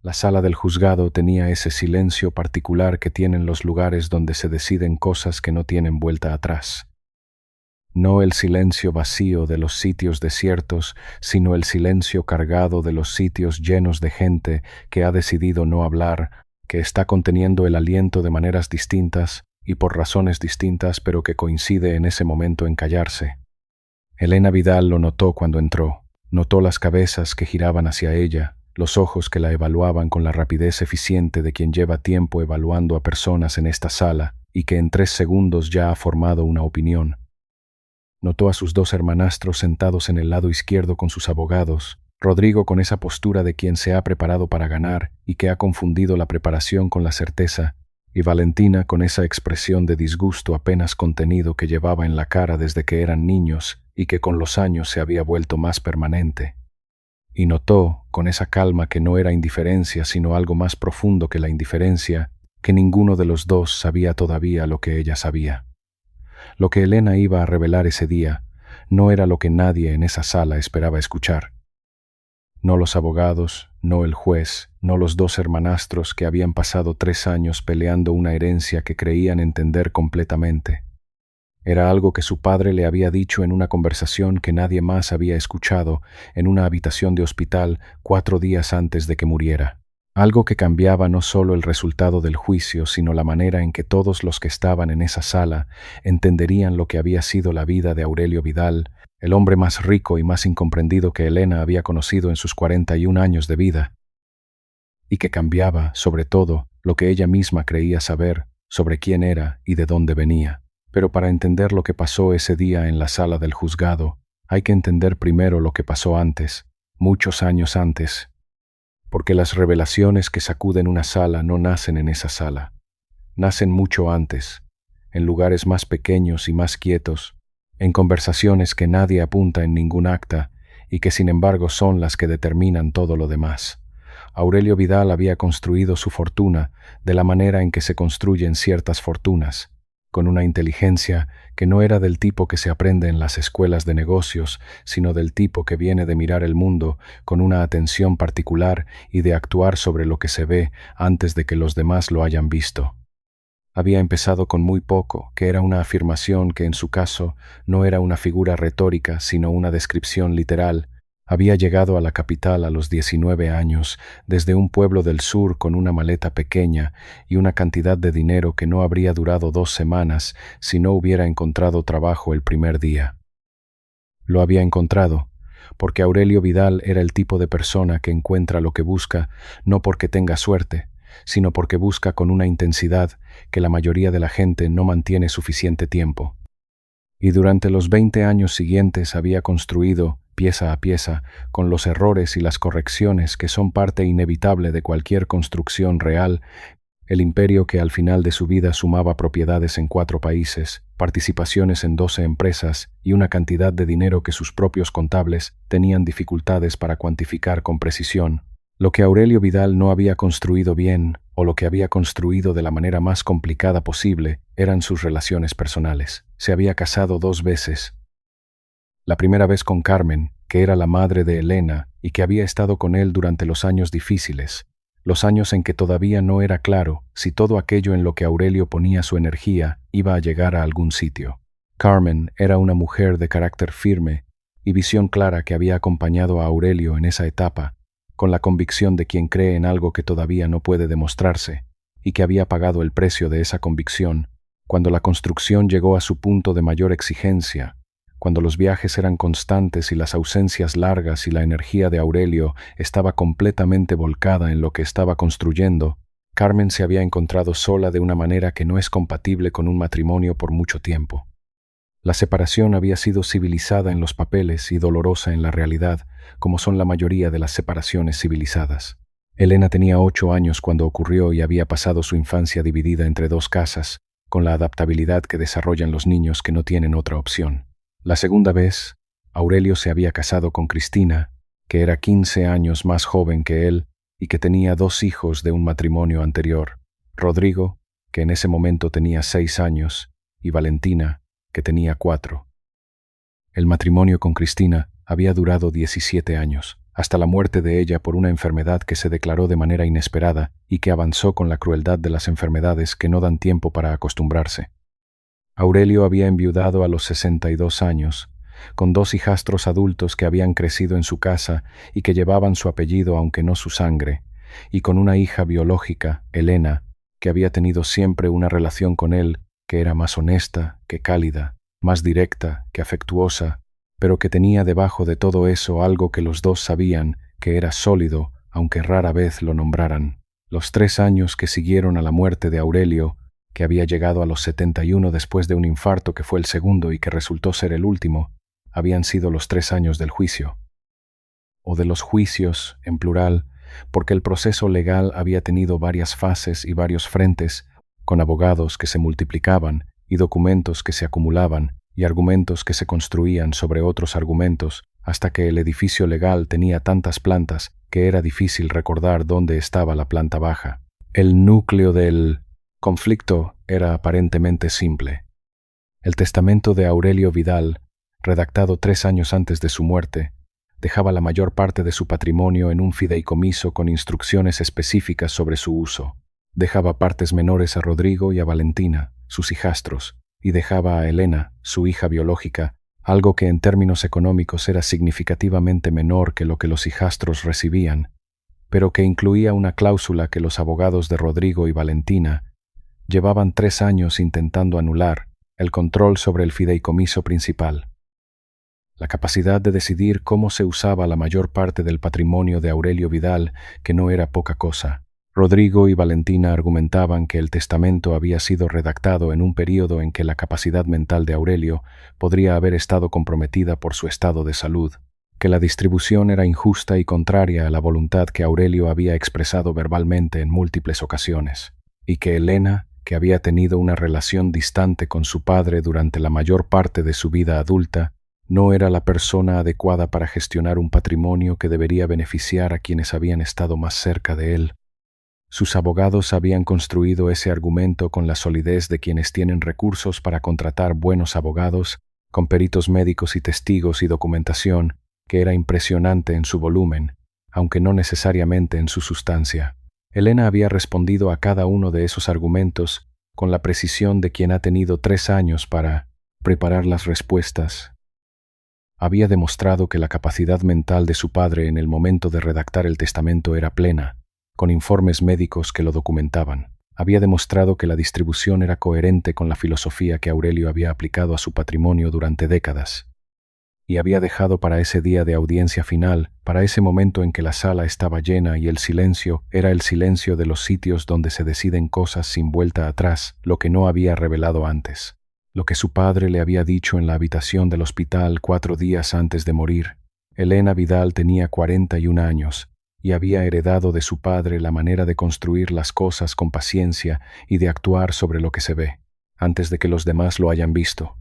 La sala del juzgado tenía ese silencio particular que tienen los lugares donde se deciden cosas que no tienen vuelta atrás. No el silencio vacío de los sitios desiertos, sino el silencio cargado de los sitios llenos de gente que ha decidido no hablar, que está conteniendo el aliento de maneras distintas y por razones distintas, pero que coincide en ese momento en callarse. Elena Vidal lo notó cuando entró. Notó las cabezas que giraban hacia ella, los ojos que la evaluaban con la rapidez eficiente de quien lleva tiempo evaluando a personas en esta sala y que en 3 segundos ya ha formado una opinión. Notó a sus 2 hermanastros sentados en el lado izquierdo con sus abogados, Rodrigo con esa postura de quien se ha preparado para ganar y que ha confundido la preparación con la certeza, y Valentina con esa expresión de disgusto apenas contenido que llevaba en la cara desde que eran niños y que con los años se había vuelto más permanente. Y notó, con esa calma que no era indiferencia sino algo más profundo que la indiferencia, que ninguno de los dos sabía todavía lo que ella sabía. Lo que Elena iba a revelar ese día no era lo que nadie en esa sala esperaba escuchar. No los abogados, no el juez, no los 2 hermanastros que habían pasado 3 años peleando una herencia que creían entender completamente. Era algo que su padre le había dicho en una conversación que nadie más había escuchado en una habitación de hospital 4 días antes de que muriera. Algo que cambiaba no solo el resultado del juicio, sino la manera en que todos los que estaban en esa sala entenderían lo que había sido la vida de Aurelio Vidal, el hombre más rico y más incomprendido que Elena había conocido en sus 41 años de vida, y que cambiaba, sobre todo, lo que ella misma creía saber sobre quién era y de dónde venía. Pero para entender lo que pasó ese día en la sala del juzgado, hay que entender primero lo que pasó antes, muchos años antes, porque las revelaciones que sacuden una sala no nacen en esa sala, nacen mucho antes, en lugares más pequeños y más quietos, en conversaciones que nadie apunta en ningún acta y que sin embargo son las que determinan todo lo demás. Aurelio Vidal había construido su fortuna de la manera en que se construyen ciertas fortunas, con una inteligencia que no era del tipo que se aprende en las escuelas de negocios, sino del tipo que viene de mirar el mundo con una atención particular y de actuar sobre lo que se ve antes de que los demás lo hayan visto. Había empezado con muy poco, que era una afirmación que en su caso no era una figura retórica, sino una descripción literal. Había llegado a la capital a los 19 años, desde un pueblo del sur con una maleta pequeña y una cantidad de dinero que no habría durado 2 semanas si no hubiera encontrado trabajo el primer día. Lo había encontrado, porque Aurelio Vidal era el tipo de persona que encuentra lo que busca no porque tenga suerte, sino porque busca con una intensidad que la mayoría de la gente no mantiene suficiente tiempo. Y durante los 20 años siguientes había construido, pieza a pieza, con los errores y las correcciones que son parte inevitable de cualquier construcción real, el imperio que al final de su vida sumaba propiedades en 4 países, participaciones en 12 empresas y una cantidad de dinero que sus propios contables tenían dificultades para cuantificar con precisión. Lo que Aurelio Vidal no había construido bien, o lo que había construido de la manera más complicada posible, eran sus relaciones personales. Se había casado 2 veces. La primera vez con Carmen, que era la madre de Elena y que había estado con él durante los años difíciles, los años en que todavía no era claro si todo aquello en lo que Aurelio ponía su energía iba a llegar a algún sitio. Carmen era una mujer de carácter firme y visión clara que había acompañado a Aurelio en esa etapa, con la convicción de quien cree en algo que todavía no puede demostrarse, y que había pagado el precio de esa convicción cuando la construcción llegó a su punto de mayor exigencia, cuando los viajes eran constantes y las ausencias largas y la energía de Aurelio estaba completamente volcada en lo que estaba construyendo. Carmen se había encontrado sola de una manera que no es compatible con un matrimonio por mucho tiempo. La separación había sido civilizada en los papeles y dolorosa en la realidad, como son la mayoría de las separaciones civilizadas. Elena tenía 8 años cuando ocurrió y había pasado su infancia dividida entre 2 casas, con la adaptabilidad que desarrollan los niños que no tienen otra opción. La segunda vez, Aurelio se había casado con Cristina, que era 15 años más joven que él y que tenía 2 hijos de un matrimonio anterior, Rodrigo, que en ese momento tenía 6 años, y Valentina, que tenía 4. El matrimonio con Cristina había durado 17 años. hasta la muerte de ella por una enfermedad que se declaró de manera inesperada y que avanzó con la crueldad de las enfermedades que no dan tiempo para acostumbrarse. Aurelio había enviudado a los 62 años, con 2 hijastros adultos que habían crecido en su casa y que llevaban su apellido aunque no su sangre, y con una hija biológica, Helena, que había tenido siempre una relación con él que era más honesta que cálida, más directa que afectuosa, pero que tenía debajo de todo eso algo que los dos sabían que era sólido, aunque rara vez lo nombraran. Los 3 años que siguieron a la muerte de Aurelio, que había llegado a los 71 después de un infarto que fue el segundo y que resultó ser el último, habían sido los 3 años del juicio. O de los juicios, en plural, porque el proceso legal había tenido varias fases y varios frentes, con abogados que se multiplicaban y documentos que se acumulaban y argumentos que se construían sobre otros argumentos, hasta que el edificio legal tenía tantas plantas que era difícil recordar dónde estaba la planta baja. El núcleo del conflicto era aparentemente simple. El testamento de Aurelio Vidal, redactado 3 años antes de su muerte, dejaba la mayor parte de su patrimonio en un fideicomiso con instrucciones específicas sobre su uso. Dejaba partes menores a Rodrigo y a Valentina, sus hijastros, y dejaba a Helena, su hija biológica, algo que en términos económicos era significativamente menor que lo que los hijastros recibían, pero que incluía una cláusula que los abogados de Rodrigo y Valentina llevaban 3 años intentando anular: el control sobre el fideicomiso principal. La capacidad de decidir cómo se usaba la mayor parte del patrimonio de Aurelio Vidal, que no era poca cosa. Rodrigo y Valentina argumentaban que el testamento había sido redactado en un período en que la capacidad mental de Aurelio podría haber estado comprometida por su estado de salud, que la distribución era injusta y contraria a la voluntad que Aurelio había expresado verbalmente en múltiples ocasiones, y que Helena, que había tenido una relación distante con su padre durante la mayor parte de su vida adulta, no era la persona adecuada para gestionar un patrimonio que debería beneficiar a quienes habían estado más cerca de él. Sus abogados habían construido ese argumento con la solidez de quienes tienen recursos para contratar buenos abogados, con peritos médicos y testigos y documentación, que era impresionante en su volumen, aunque no necesariamente en su sustancia. Helena había respondido a cada uno de esos argumentos con la precisión de quien ha tenido 3 años para preparar las respuestas. Había demostrado que la capacidad mental de su padre en el momento de redactar el testamento era plena, con informes médicos que lo documentaban. Había demostrado que la distribución era coherente con la filosofía que Aurelio había aplicado a su patrimonio durante décadas. Y había dejado para ese día de audiencia final, para ese momento en que la sala estaba llena y el silencio era el silencio de los sitios donde se deciden cosas sin vuelta atrás, lo que no había revelado antes. Lo que su padre le había dicho en la habitación del hospital 4 días antes de morir. Helena Vidal tenía 41 años y había heredado de su padre la manera de construir las cosas con paciencia y de actuar sobre lo que se ve, antes de que los demás lo hayan visto.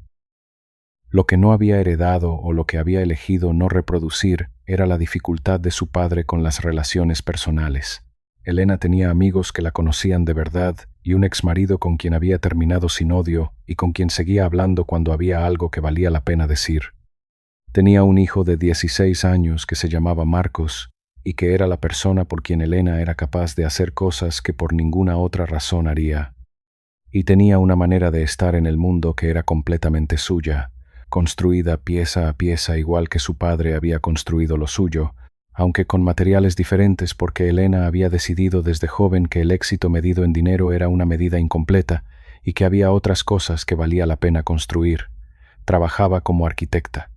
Lo que no había heredado o lo que había elegido no reproducir era la dificultad de su padre con las relaciones personales. Helena tenía amigos que la conocían de verdad y un exmarido con quien había terminado sin odio y con quien seguía hablando cuando había algo que valía la pena decir. Tenía un hijo de 16 años que se llamaba Marcos y que era la persona por quien Helena era capaz de hacer cosas que por ninguna otra razón haría. Y tenía una manera de estar en el mundo que era completamente suya, construida pieza a pieza igual que su padre había construido lo suyo, aunque con materiales diferentes porque Helena había decidido desde joven que el éxito medido en dinero era una medida incompleta y que había otras cosas que valía la pena construir. Trabajaba como arquitecta.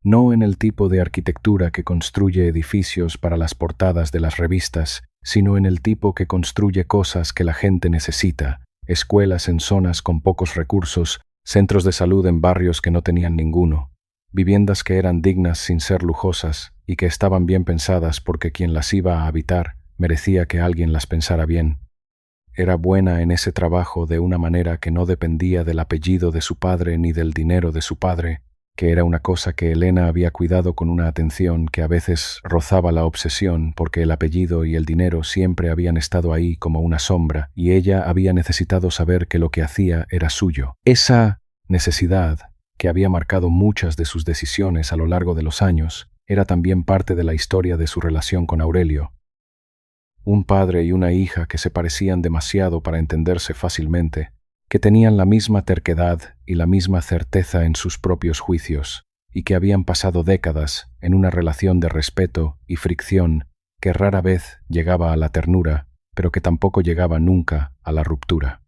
No en el tipo de arquitectura que construye edificios para las portadas de las revistas, sino en el tipo que construye cosas que la gente necesita, escuelas en zonas con pocos recursos, centros de salud en barrios que no tenían ninguno, viviendas que eran dignas sin ser lujosas y que estaban bien pensadas porque quien las iba a habitar merecía que alguien las pensara bien. Era buena en ese trabajo de una manera que no dependía del apellido de su padre ni del dinero de su padre, que era una cosa que Helena había cuidado con una atención que a veces rozaba la obsesión porque el apellido y el dinero siempre habían estado ahí como una sombra y ella había necesitado saber que lo que hacía era suyo. Esa necesidad, que había marcado muchas de sus decisiones a lo largo de los años, era también parte de la historia de su relación con Aurelio. Un padre y una hija que se parecían demasiado para entenderse fácilmente, que tenían la misma terquedad y la misma certeza en sus propios juicios, y que habían pasado décadas en una relación de respeto y fricción que rara vez llegaba a la ternura, pero que tampoco llegaba nunca a la ruptura.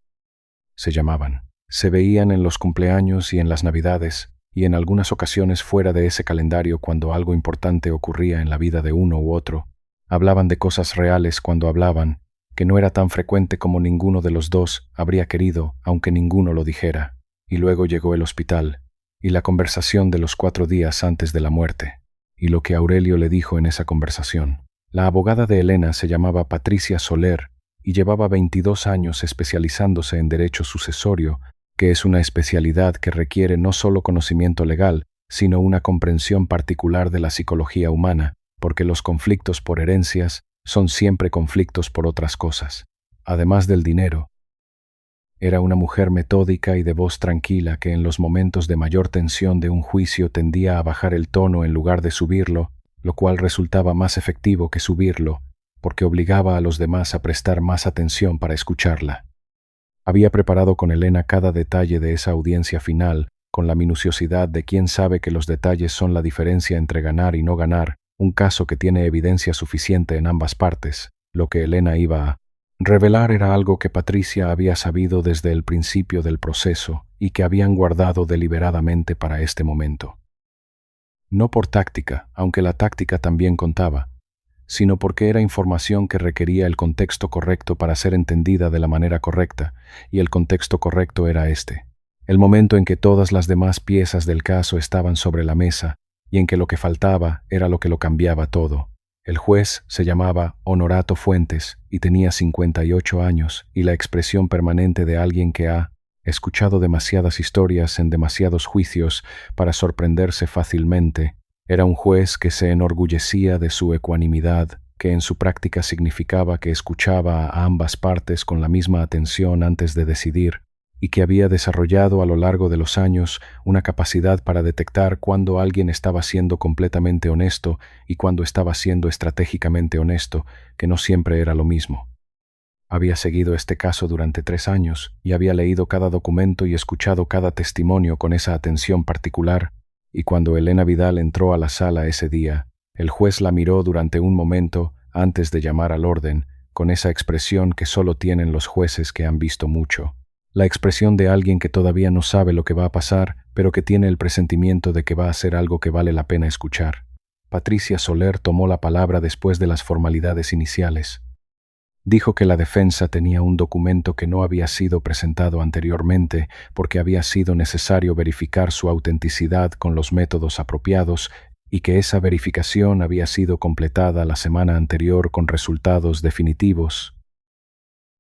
Se llamaban. Se veían en los cumpleaños y en las Navidades, y en algunas ocasiones fuera de ese calendario cuando algo importante ocurría en la vida de uno u otro. Hablaban de cosas reales cuando hablaban, que no era tan frecuente como ninguno de los dos habría querido, aunque ninguno lo dijera. Y luego llegó el hospital, y la conversación de los 4 días antes de la muerte, y lo que Aurelio le dijo en esa conversación. La abogada de Elena se llamaba Patricia Soler, y llevaba 22 años especializándose en derecho sucesorio, que es una especialidad que requiere no solo conocimiento legal, sino una comprensión particular de la psicología humana, porque los conflictos por herencias son siempre conflictos por otras cosas, además del dinero. Era una mujer metódica y de voz tranquila que en los momentos de mayor tensión de un juicio tendía a bajar el tono en lugar de subirlo, lo cual resultaba más efectivo que subirlo, porque obligaba a los demás a prestar más atención para escucharla. Había preparado con Elena cada detalle de esa audiencia final, con la minuciosidad de quien sabe que los detalles son la diferencia entre ganar y no ganar, un caso que tiene evidencia suficiente en ambas partes. Lo que Elena iba a revelar era algo que Patricia había sabido desde el principio del proceso y que habían guardado deliberadamente para este momento. No por táctica, aunque la táctica también contaba, sino porque era información que requería el contexto correcto para ser entendida de la manera correcta, y el contexto correcto era este: el momento en que todas las demás piezas del caso estaban sobre la mesa, y en que lo que faltaba era lo que lo cambiaba todo. El juez se llamaba Honorato Fuentes y tenía 58 años, y la expresión permanente de alguien que ha escuchado demasiadas historias en demasiados juicios para sorprenderse fácilmente. Era un juez que se enorgullecía de su ecuanimidad, que en su práctica significaba que escuchaba a ambas partes con la misma atención antes de decidir, y que había desarrollado a lo largo de los años una capacidad para detectar cuándo alguien estaba siendo completamente honesto y cuándo estaba siendo estratégicamente honesto, que no siempre era lo mismo. Había seguido este caso durante 3 años y había leído cada documento y escuchado cada testimonio con esa atención particular, y cuando Elena Vidal entró a la sala ese día, el juez la miró durante un momento antes de llamar al orden, con esa expresión que solo tienen los jueces que han visto mucho. La expresión de alguien que todavía no sabe lo que va a pasar, pero que tiene el presentimiento de que va a ser algo que vale la pena escuchar. Patricia Soler tomó la palabra después de las formalidades iniciales. Dijo que la defensa tenía un documento que no había sido presentado anteriormente porque había sido necesario verificar su autenticidad con los métodos apropiados y que esa verificación había sido completada la semana anterior con resultados definitivos.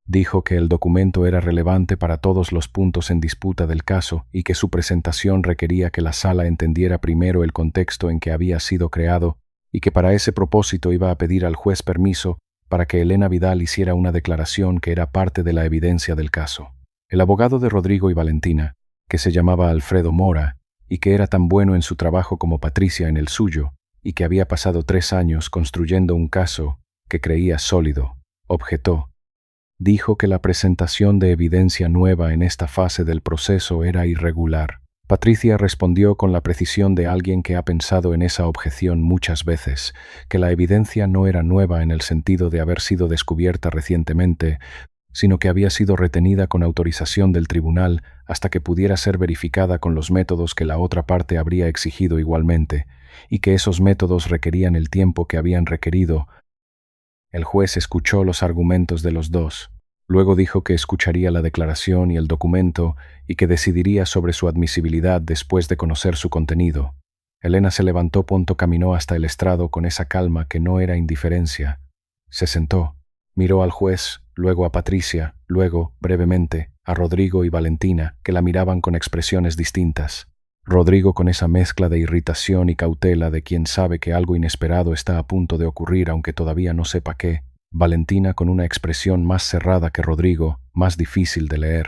Dijo que el documento era relevante para todos los puntos en disputa del caso y que su presentación requería que la sala entendiera primero el contexto en que había sido creado y que para ese propósito iba a pedir al juez permiso para que Elena Vidal hiciera una declaración que era parte de la evidencia del caso. El abogado de Rodrigo y Valentina, que se llamaba Alfredo Mora, y que era tan bueno en su trabajo como Patricia en el suyo, y que había pasado 3 años construyendo un caso que creía sólido, objetó. Dijo que la presentación de evidencia nueva en esta fase del proceso era irregular. Patricia respondió con la precisión de alguien que ha pensado en esa objeción muchas veces, que la evidencia no era nueva en el sentido de haber sido descubierta recientemente, sino que había sido retenida con autorización del tribunal hasta que pudiera ser verificada con los métodos que la otra parte habría exigido igualmente, y que esos métodos requerían el tiempo que habían requerido. El juez escuchó los argumentos de los dos. Luego dijo que escucharía la declaración y el documento y que decidiría sobre su admisibilidad después de conocer su contenido. Elena se levantó, caminó hasta el estrado con esa calma que no era indiferencia. Se sentó, miró al juez, luego a Patricia, luego, brevemente, a Rodrigo y Valentina, que la miraban con expresiones distintas. Rodrigo con esa mezcla de irritación y cautela de quien sabe que algo inesperado está a punto de ocurrir aunque todavía no sepa qué. Valentina con una expresión más cerrada que Rodrigo, más difícil de leer.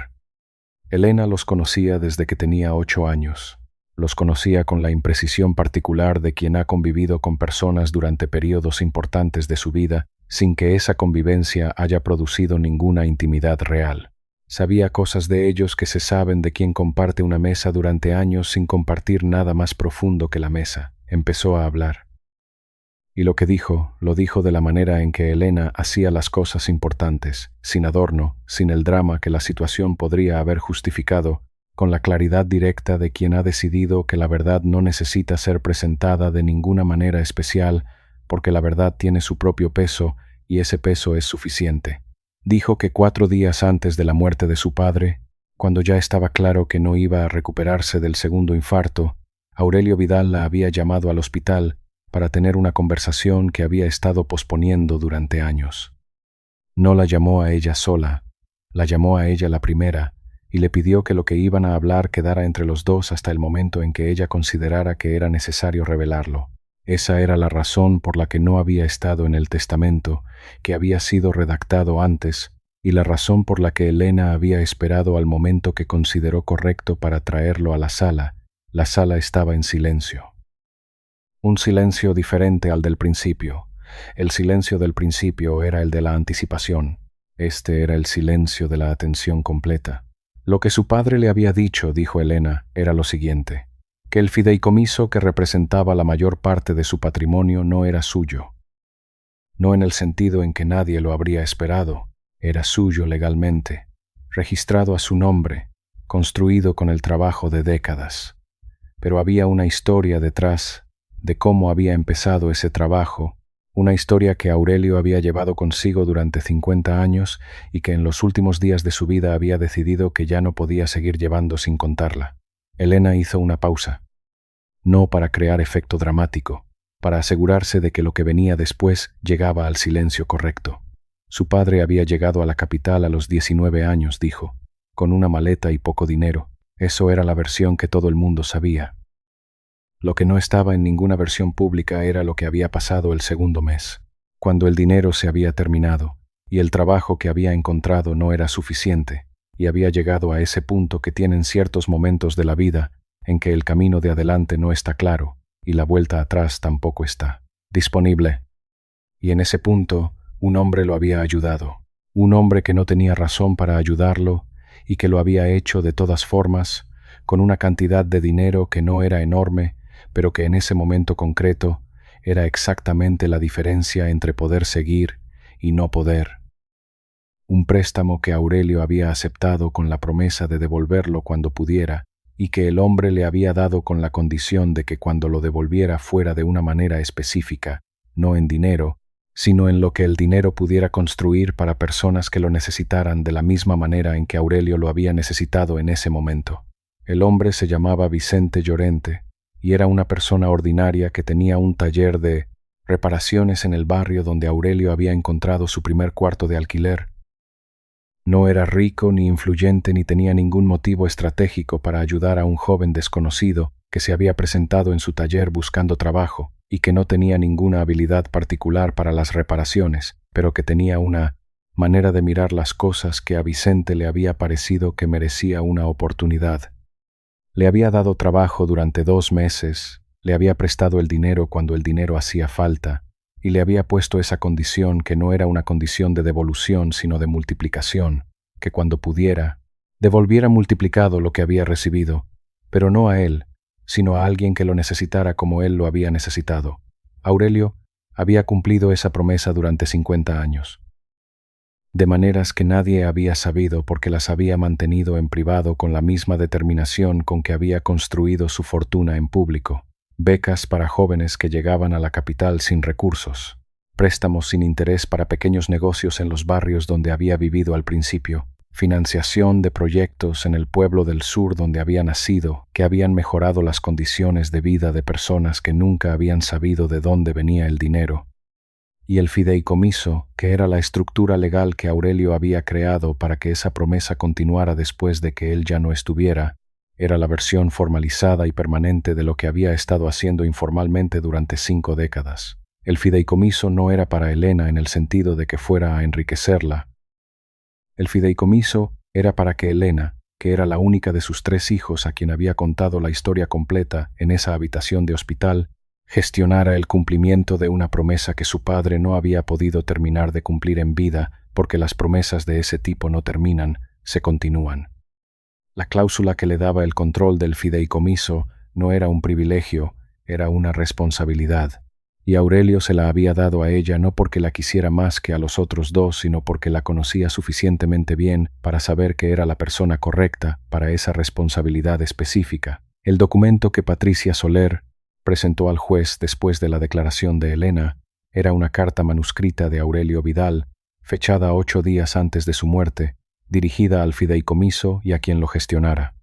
Elena los conocía desde que tenía 8 años. Los conocía con la imprecisión particular de quien ha convivido con personas durante periodos importantes de su vida sin que esa convivencia haya producido ninguna intimidad real. Sabía cosas de ellos que se saben de quien comparte una mesa durante años sin compartir nada más profundo que la mesa. Empezó a hablar. Y lo que dijo, lo dijo de la manera en que Elena hacía las cosas importantes, sin adorno, sin el drama que la situación podría haber justificado, con la claridad directa de quien ha decidido que la verdad no necesita ser presentada de ninguna manera especial, porque la verdad tiene su propio peso y ese peso es suficiente. Dijo que 4 días antes de la muerte de su padre, cuando ya estaba claro que no iba a recuperarse del segundo infarto, Aurelio Vidal la había llamado al hospital para tener una conversación que había estado posponiendo durante años. No la llamó a ella sola, la llamó a ella la primera, y le pidió que lo que iban a hablar quedara entre los dos hasta el momento en que ella considerara que era necesario revelarlo. Esa era la razón por la que no había estado en el testamento, que había sido redactado antes, y la razón por la que Elena había esperado al momento que consideró correcto para traerlo a la sala. La sala estaba en silencio. Un silencio diferente al del principio. El silencio del principio era el de la anticipación. Este era el silencio de la atención completa. Lo que su padre le había dicho, dijo Elena, era lo siguiente: que el fideicomiso que representaba la mayor parte de su patrimonio no era suyo. No en el sentido en que nadie lo habría esperado, era suyo legalmente, registrado a su nombre, construido con el trabajo de décadas. Pero había una historia detrás de cómo había empezado ese trabajo, una historia que Aurelio había llevado consigo durante 50 años y que en los últimos días de su vida había decidido que ya no podía seguir llevando sin contarla. Elena hizo una pausa, no para crear efecto dramático, para asegurarse de que lo que venía después llegaba al silencio correcto. Su padre había llegado a la capital a los 19 años, dijo, con una maleta y poco dinero. Eso era la versión que todo el mundo sabía. Lo que no estaba en ninguna versión pública era lo que había pasado el segundo mes, cuando el dinero se había terminado y el trabajo que había encontrado no era suficiente, y había llegado a ese punto que tienen ciertos momentos de la vida en que el camino de adelante no está claro y la vuelta atrás tampoco está disponible. Y en ese punto, un hombre lo había ayudado, un hombre que no tenía razón para ayudarlo y que lo había hecho de todas formas, con una cantidad de dinero que no era enorme, pero que en ese momento concreto era exactamente la diferencia entre poder seguir y no poder. Un préstamo que Aurelio había aceptado con la promesa de devolverlo cuando pudiera, y que el hombre le había dado con la condición de que cuando lo devolviera fuera de una manera específica, no en dinero, sino en lo que el dinero pudiera construir para personas que lo necesitaran de la misma manera en que Aurelio lo había necesitado en ese momento. El hombre se llamaba Vicente Llorente, y era una persona ordinaria que tenía un taller de reparaciones en el barrio donde Aurelio había encontrado su primer cuarto de alquiler. No era rico ni influyente ni tenía ningún motivo estratégico para ayudar a un joven desconocido que se había presentado en su taller buscando trabajo y que no tenía ninguna habilidad particular para las reparaciones, pero que tenía una manera de mirar las cosas que a Vicente le había parecido que merecía una oportunidad. Le había dado trabajo durante 2 meses, le había prestado el dinero cuando el dinero hacía falta, y le había puesto esa condición que no era una condición de devolución sino de multiplicación, que cuando pudiera, devolviera multiplicado lo que había recibido, pero no a él, sino a alguien que lo necesitara como él lo había necesitado. Aurelio había cumplido esa promesa durante 50 años. De maneras que nadie había sabido porque las había mantenido en privado con la misma determinación con que había construido su fortuna en público. Becas para jóvenes que llegaban a la capital sin recursos, préstamos sin interés para pequeños negocios en los barrios donde había vivido al principio, financiación de proyectos en el pueblo del sur donde había nacido, que habían mejorado las condiciones de vida de personas que nunca habían sabido de dónde venía el dinero, y el fideicomiso, que era la estructura legal que Aurelio había creado para que esa promesa continuara después de que él ya no estuviera, era la versión formalizada y permanente de lo que había estado haciendo informalmente durante 5 décadas. El fideicomiso no era para Elena en el sentido de que fuera a enriquecerla. El fideicomiso era para que Elena, que era la única de sus 3 hijos a quien había contado la historia completa en esa habitación de hospital, gestionara el cumplimiento de una promesa que su padre no había podido terminar de cumplir en vida, porque las promesas de ese tipo no terminan, se continúan. La cláusula que le daba el control del fideicomiso no era un privilegio, era una responsabilidad, y Aurelio se la había dado a ella no porque la quisiera más que a los otros 2, sino porque la conocía suficientemente bien para saber que era la persona correcta para esa responsabilidad específica. El documento que Patricia Soler presentó al juez después de la declaración de Elena era una carta manuscrita de Aurelio Vidal, fechada 8 días antes de su muerte, dirigida al fideicomiso y a quien lo gestionara.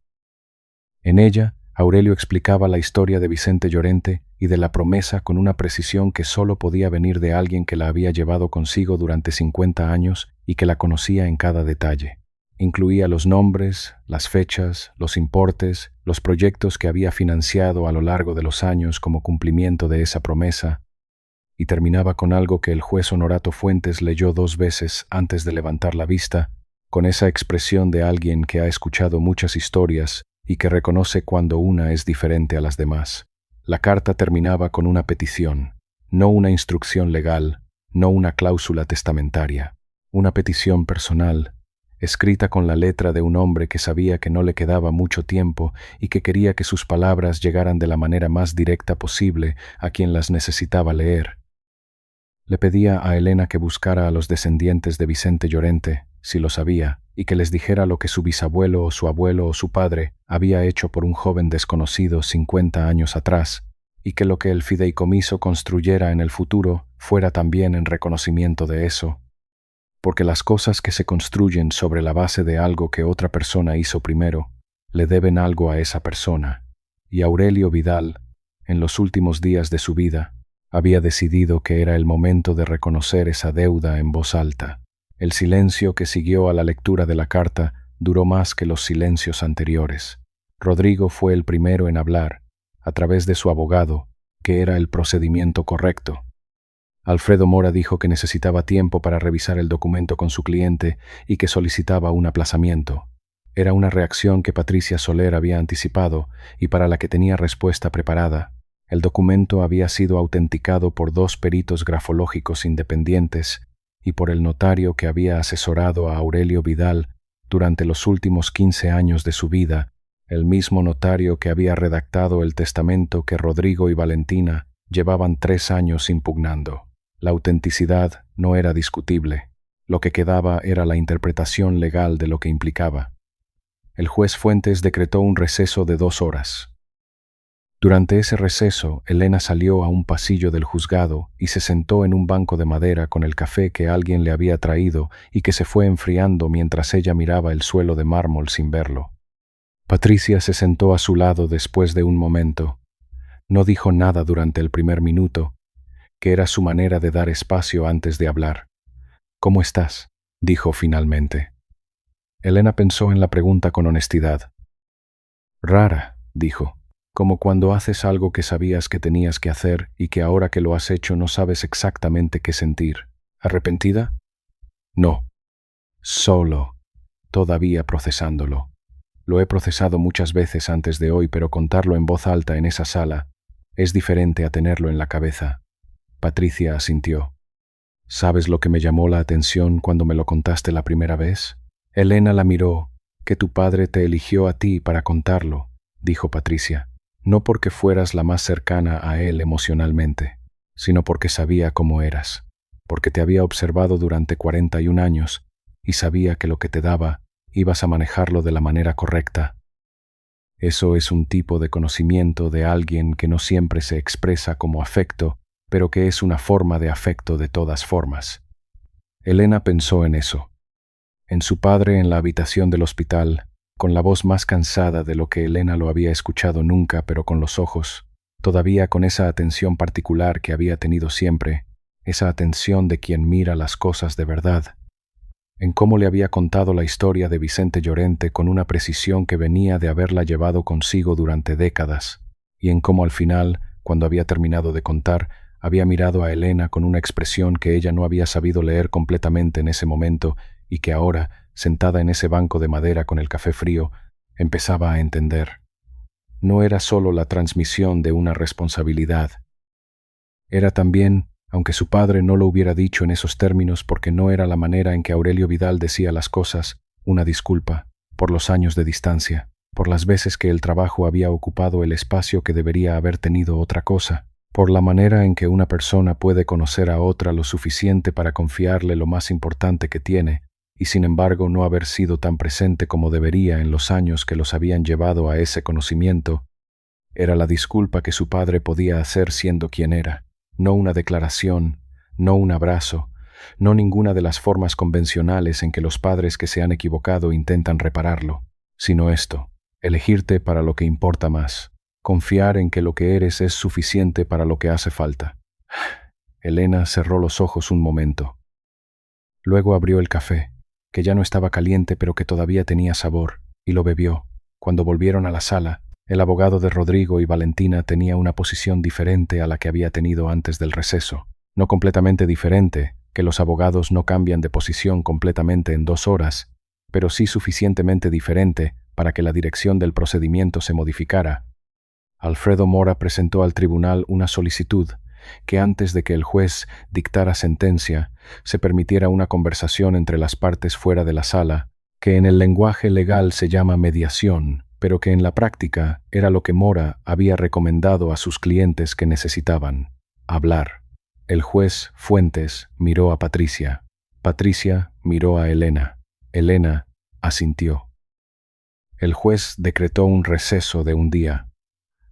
En ella, Aurelio explicaba la historia de Vicente Llorente y de la promesa con una precisión que solo podía venir de alguien que la había llevado consigo durante 50 años y que la conocía en cada detalle. Incluía los nombres, las fechas, los importes, los proyectos que había financiado a lo largo de los años como cumplimiento de esa promesa, y terminaba con algo que el juez Honorato Fuentes leyó 2 veces antes de levantar la vista, con esa expresión de alguien que ha escuchado muchas historias y que reconoce cuando una es diferente a las demás. La carta terminaba con una petición, no una instrucción legal, no una cláusula testamentaria, una petición personal, escrita con la letra de un hombre que sabía que no le quedaba mucho tiempo y que quería que sus palabras llegaran de la manera más directa posible a quien las necesitaba leer. Le pedía a Elena que buscara a los descendientes de Vicente Llorente, si lo sabía, y que les dijera lo que su bisabuelo o su abuelo o su padre había hecho por un joven desconocido 50 años atrás, y que lo que el fideicomiso construyera en el futuro fuera también en reconocimiento de eso, porque las cosas que se construyen sobre la base de algo que otra persona hizo primero, le deben algo a esa persona, y Aurelio Vidal, en los últimos días de su vida, había decidido que era el momento de reconocer esa deuda en voz alta. El silencio que siguió a la lectura de la carta duró más que los silencios anteriores. Rodrigo fue el primero en hablar, a través de su abogado, que era el procedimiento correcto. Alfredo Mora dijo que necesitaba tiempo para revisar el documento con su cliente y que solicitaba un aplazamiento. Era una reacción que Patricia Soler había anticipado y para la que tenía respuesta preparada. El documento había sido autenticado por 2 peritos grafológicos independientes y por el notario que había asesorado a Aurelio Vidal durante los últimos 15 años de su vida, el mismo notario que había redactado el testamento que Rodrigo y Valentina llevaban 3 años impugnando. La autenticidad no era discutible. Lo que quedaba era la interpretación legal de lo que implicaba. El juez Fuentes decretó un receso de 2 horas. Durante ese receso, Elena salió a un pasillo del juzgado y se sentó en un banco de madera con el café que alguien le había traído y que se fue enfriando mientras ella miraba el suelo de mármol sin verlo. Patricia se sentó a su lado después de un momento. No dijo nada durante el primer minuto, que era su manera de dar espacio antes de hablar. «¿Cómo estás?», dijo finalmente. Elena pensó en la pregunta con honestidad. «Rara», dijo. Como cuando haces algo que sabías que tenías que hacer y que ahora que lo has hecho no sabes exactamente qué sentir. ¿Arrepentida? No. Solo. Todavía procesándolo. Lo he procesado muchas veces antes de hoy, pero contarlo en voz alta en esa sala es diferente a tenerlo en la cabeza. Patricia asintió. ¿Sabes lo que me llamó la atención cuando me lo contaste la primera vez? Elena la miró. Que tu padre te eligió a ti para contarlo, dijo Patricia. No porque fueras la más cercana a él emocionalmente, sino porque sabía cómo eras, porque te había observado durante 41 años y sabía que lo que te daba ibas a manejarlo de la manera correcta. Eso es un tipo de conocimiento de alguien que no siempre se expresa como afecto, pero que es una forma de afecto de todas formas. Elena pensó en eso, en su padre en la habitación del hospital, con la voz más cansada de lo que Elena lo había escuchado nunca, pero con los ojos, todavía con esa atención particular que había tenido siempre, esa atención de quien mira las cosas de verdad, en cómo le había contado la historia de Vicente Llorente con una precisión que venía de haberla llevado consigo durante décadas, y en cómo al final, cuando había terminado de contar, había mirado a Elena con una expresión que ella no había sabido leer completamente en ese momento y que ahora, sentada en ese banco de madera con el café frío, Empezaba a entender. No era solo la transmisión de una responsabilidad. Era también, aunque su padre no lo hubiera dicho en esos términos porque no era la manera en que Aurelio Vidal decía las cosas, una disculpa, por los años de distancia, por las veces que el trabajo había ocupado el espacio que debería haber tenido otra cosa, por la manera en que una persona puede conocer a otra lo suficiente para confiarle lo más importante que tiene, y sin embargo no haber sido tan presente como debería en los años que los habían llevado a ese conocimiento, era la disculpa que su padre podía hacer siendo quien era, no una declaración, no un abrazo, no ninguna de las formas convencionales en que los padres que se han equivocado intentan repararlo, sino esto, elegirte para lo que importa más, confiar en que lo que eres es suficiente para lo que hace falta. Elena cerró los ojos un momento. Luego abrió el café, que ya no estaba caliente pero que todavía tenía sabor, y lo bebió. Cuando volvieron a la sala, el abogado de Rodrigo y Valentina tenía una posición diferente a la que había tenido antes del receso. No completamente diferente, que los abogados no cambian de posición completamente en 2 horas, pero sí suficientemente diferente para que la dirección del procedimiento se modificara. Alfredo Mora presentó al tribunal una solicitud que antes de que el juez dictara sentencia, se permitiera una conversación entre las partes fuera de la sala, que en el lenguaje legal se llama mediación, pero que en la práctica era lo que Mora había recomendado a sus clientes que necesitaban: hablar. El juez Fuentes miró a Patricia. Patricia miró a Elena. Elena asintió. El juez decretó un receso de 1 día.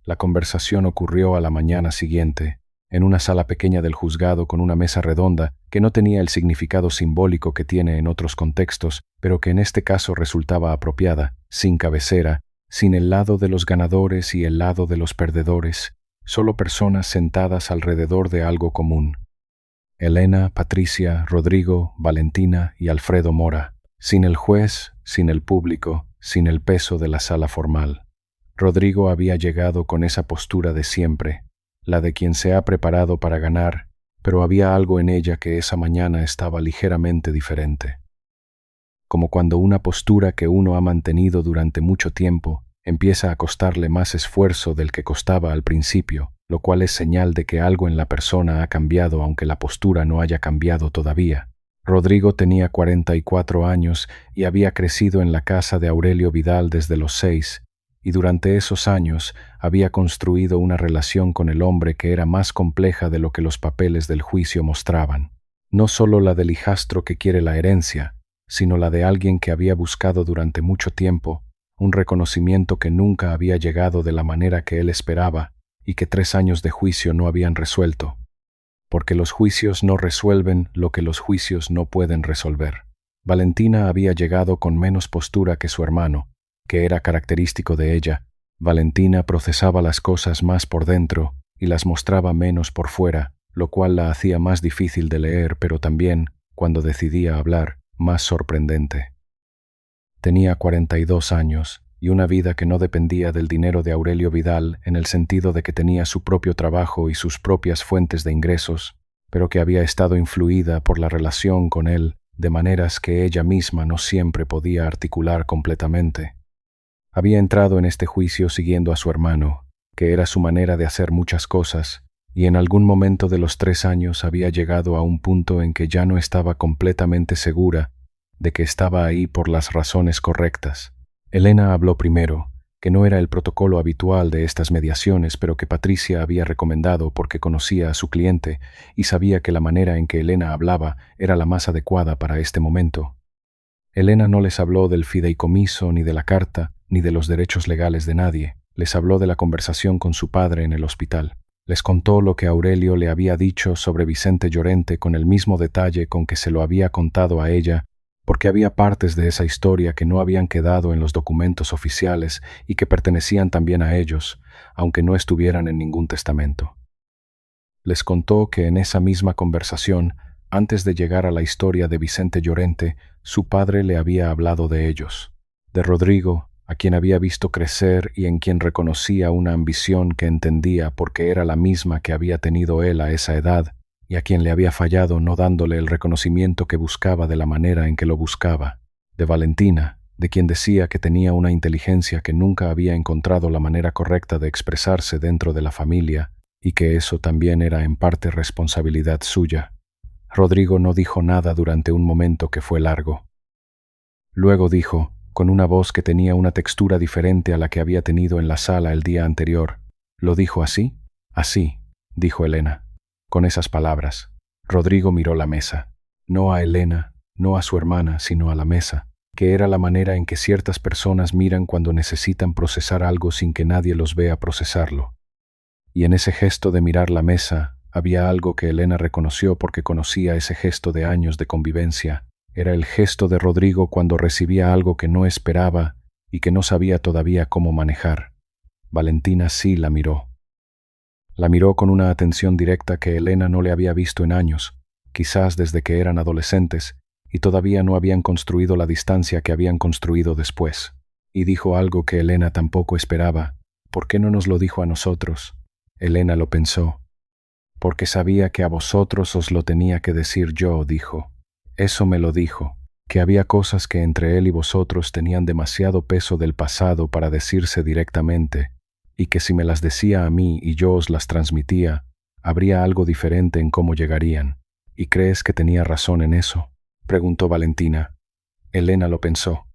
La conversación ocurrió a la mañana siguiente, en una sala pequeña del juzgado con una mesa redonda que no tenía el significado simbólico que tiene en otros contextos, pero que en este caso resultaba apropiada, sin cabecera, sin el lado de los ganadores y el lado de los perdedores, solo personas sentadas alrededor de algo común. Elena, Patricia, Rodrigo, Valentina y Alfredo Mora, sin el juez, sin el público, sin el peso de la sala formal. Rodrigo había llegado con esa postura de siempre, la de quien se ha preparado para ganar, pero había algo en ella que esa mañana estaba ligeramente diferente. Como cuando una postura que uno ha mantenido durante mucho tiempo empieza a costarle más esfuerzo del que costaba al principio, lo cual es señal de que algo en la persona ha cambiado aunque la postura no haya cambiado todavía. Rodrigo tenía 44 años y había crecido en la casa de Aurelio Vidal desde los 6, y durante esos años había construido una relación con el hombre que era más compleja de lo que los papeles del juicio mostraban. No solo la del hijastro que quiere la herencia, sino la de alguien que había buscado durante mucho tiempo un reconocimiento que nunca había llegado de la manera que él esperaba y que 3 años de juicio no habían resuelto. Porque los juicios no resuelven lo que los juicios no pueden resolver. Valentina había llegado con menos postura que su hermano, que era característico de ella. Valentina procesaba las cosas más por dentro y las mostraba menos por fuera, lo cual la hacía más difícil de leer, pero también, cuando decidía hablar, más sorprendente. Tenía 42 años y una vida que no dependía del dinero de Aurelio Vidal en el sentido de que tenía su propio trabajo y sus propias fuentes de ingresos, pero que había estado influida por la relación con él de maneras que ella misma no siempre podía articular completamente. Había entrado en este juicio siguiendo a su hermano, que era su manera de hacer muchas cosas, y en algún momento de los 3 años había llegado a un punto en que ya no estaba completamente segura de que estaba ahí por las razones correctas. Elena habló primero, que no era el protocolo habitual de estas mediaciones, pero que Patricia había recomendado porque conocía a su cliente y sabía que la manera en que Elena hablaba era la más adecuada para este momento. Elena no les habló del fideicomiso, ni de la carta, ni de los derechos legales de nadie. Les habló de la conversación con su padre en el hospital. Les contó lo que Aurelio le había dicho sobre Vicente Llorente con el mismo detalle con que se lo había contado a ella, porque había partes de esa historia que no habían quedado en los documentos oficiales y que pertenecían también a ellos, aunque no estuvieran en ningún testamento. Les contó que en esa misma conversación, antes de llegar a la historia de Vicente Llorente, su padre le había hablado de ellos, de Rodrigo, a quien había visto crecer y en quien reconocía una ambición que entendía porque era la misma que había tenido él a esa edad, y a quien le había fallado no dándole el reconocimiento que buscaba de la manera en que lo buscaba, de Valentina, de quien decía que tenía una inteligencia que nunca había encontrado la manera correcta de expresarse dentro de la familia y que eso también era en parte responsabilidad suya. Rodrigo no dijo nada durante un momento que fue largo. Luego dijo, con una voz que tenía una textura diferente a la que había tenido en la sala el día anterior. ¿Lo dijo así? Así, dijo Elena. Con esas palabras, Rodrigo miró la mesa. No a Elena, no a su hermana, sino a la mesa, que era la manera en que ciertas personas miran cuando necesitan procesar algo sin que nadie los vea procesarlo. Y en ese gesto de mirar la mesa, había algo que Elena reconoció porque conocía ese gesto de años de convivencia. Era el gesto de Rodrigo cuando recibía algo que no esperaba y que no sabía todavía cómo manejar. Valentina sí la miró. La miró con una atención directa que Elena no le había visto en años, quizás desde que eran adolescentes, y todavía no habían construido la distancia que habían construido después. Y dijo algo que Elena tampoco esperaba. ¿Por qué no nos lo dijo a nosotros? Elena lo pensó. Porque sabía que a vosotros os lo tenía que decir yo, dijo. Eso me lo dijo, que había cosas que entre él y vosotros tenían demasiado peso del pasado para decirse directamente, y que si me las decía a mí y yo os las transmitía, habría algo diferente en cómo llegarían. ¿Y crees que tenía razón en eso?, preguntó Valentina. Elena lo pensó.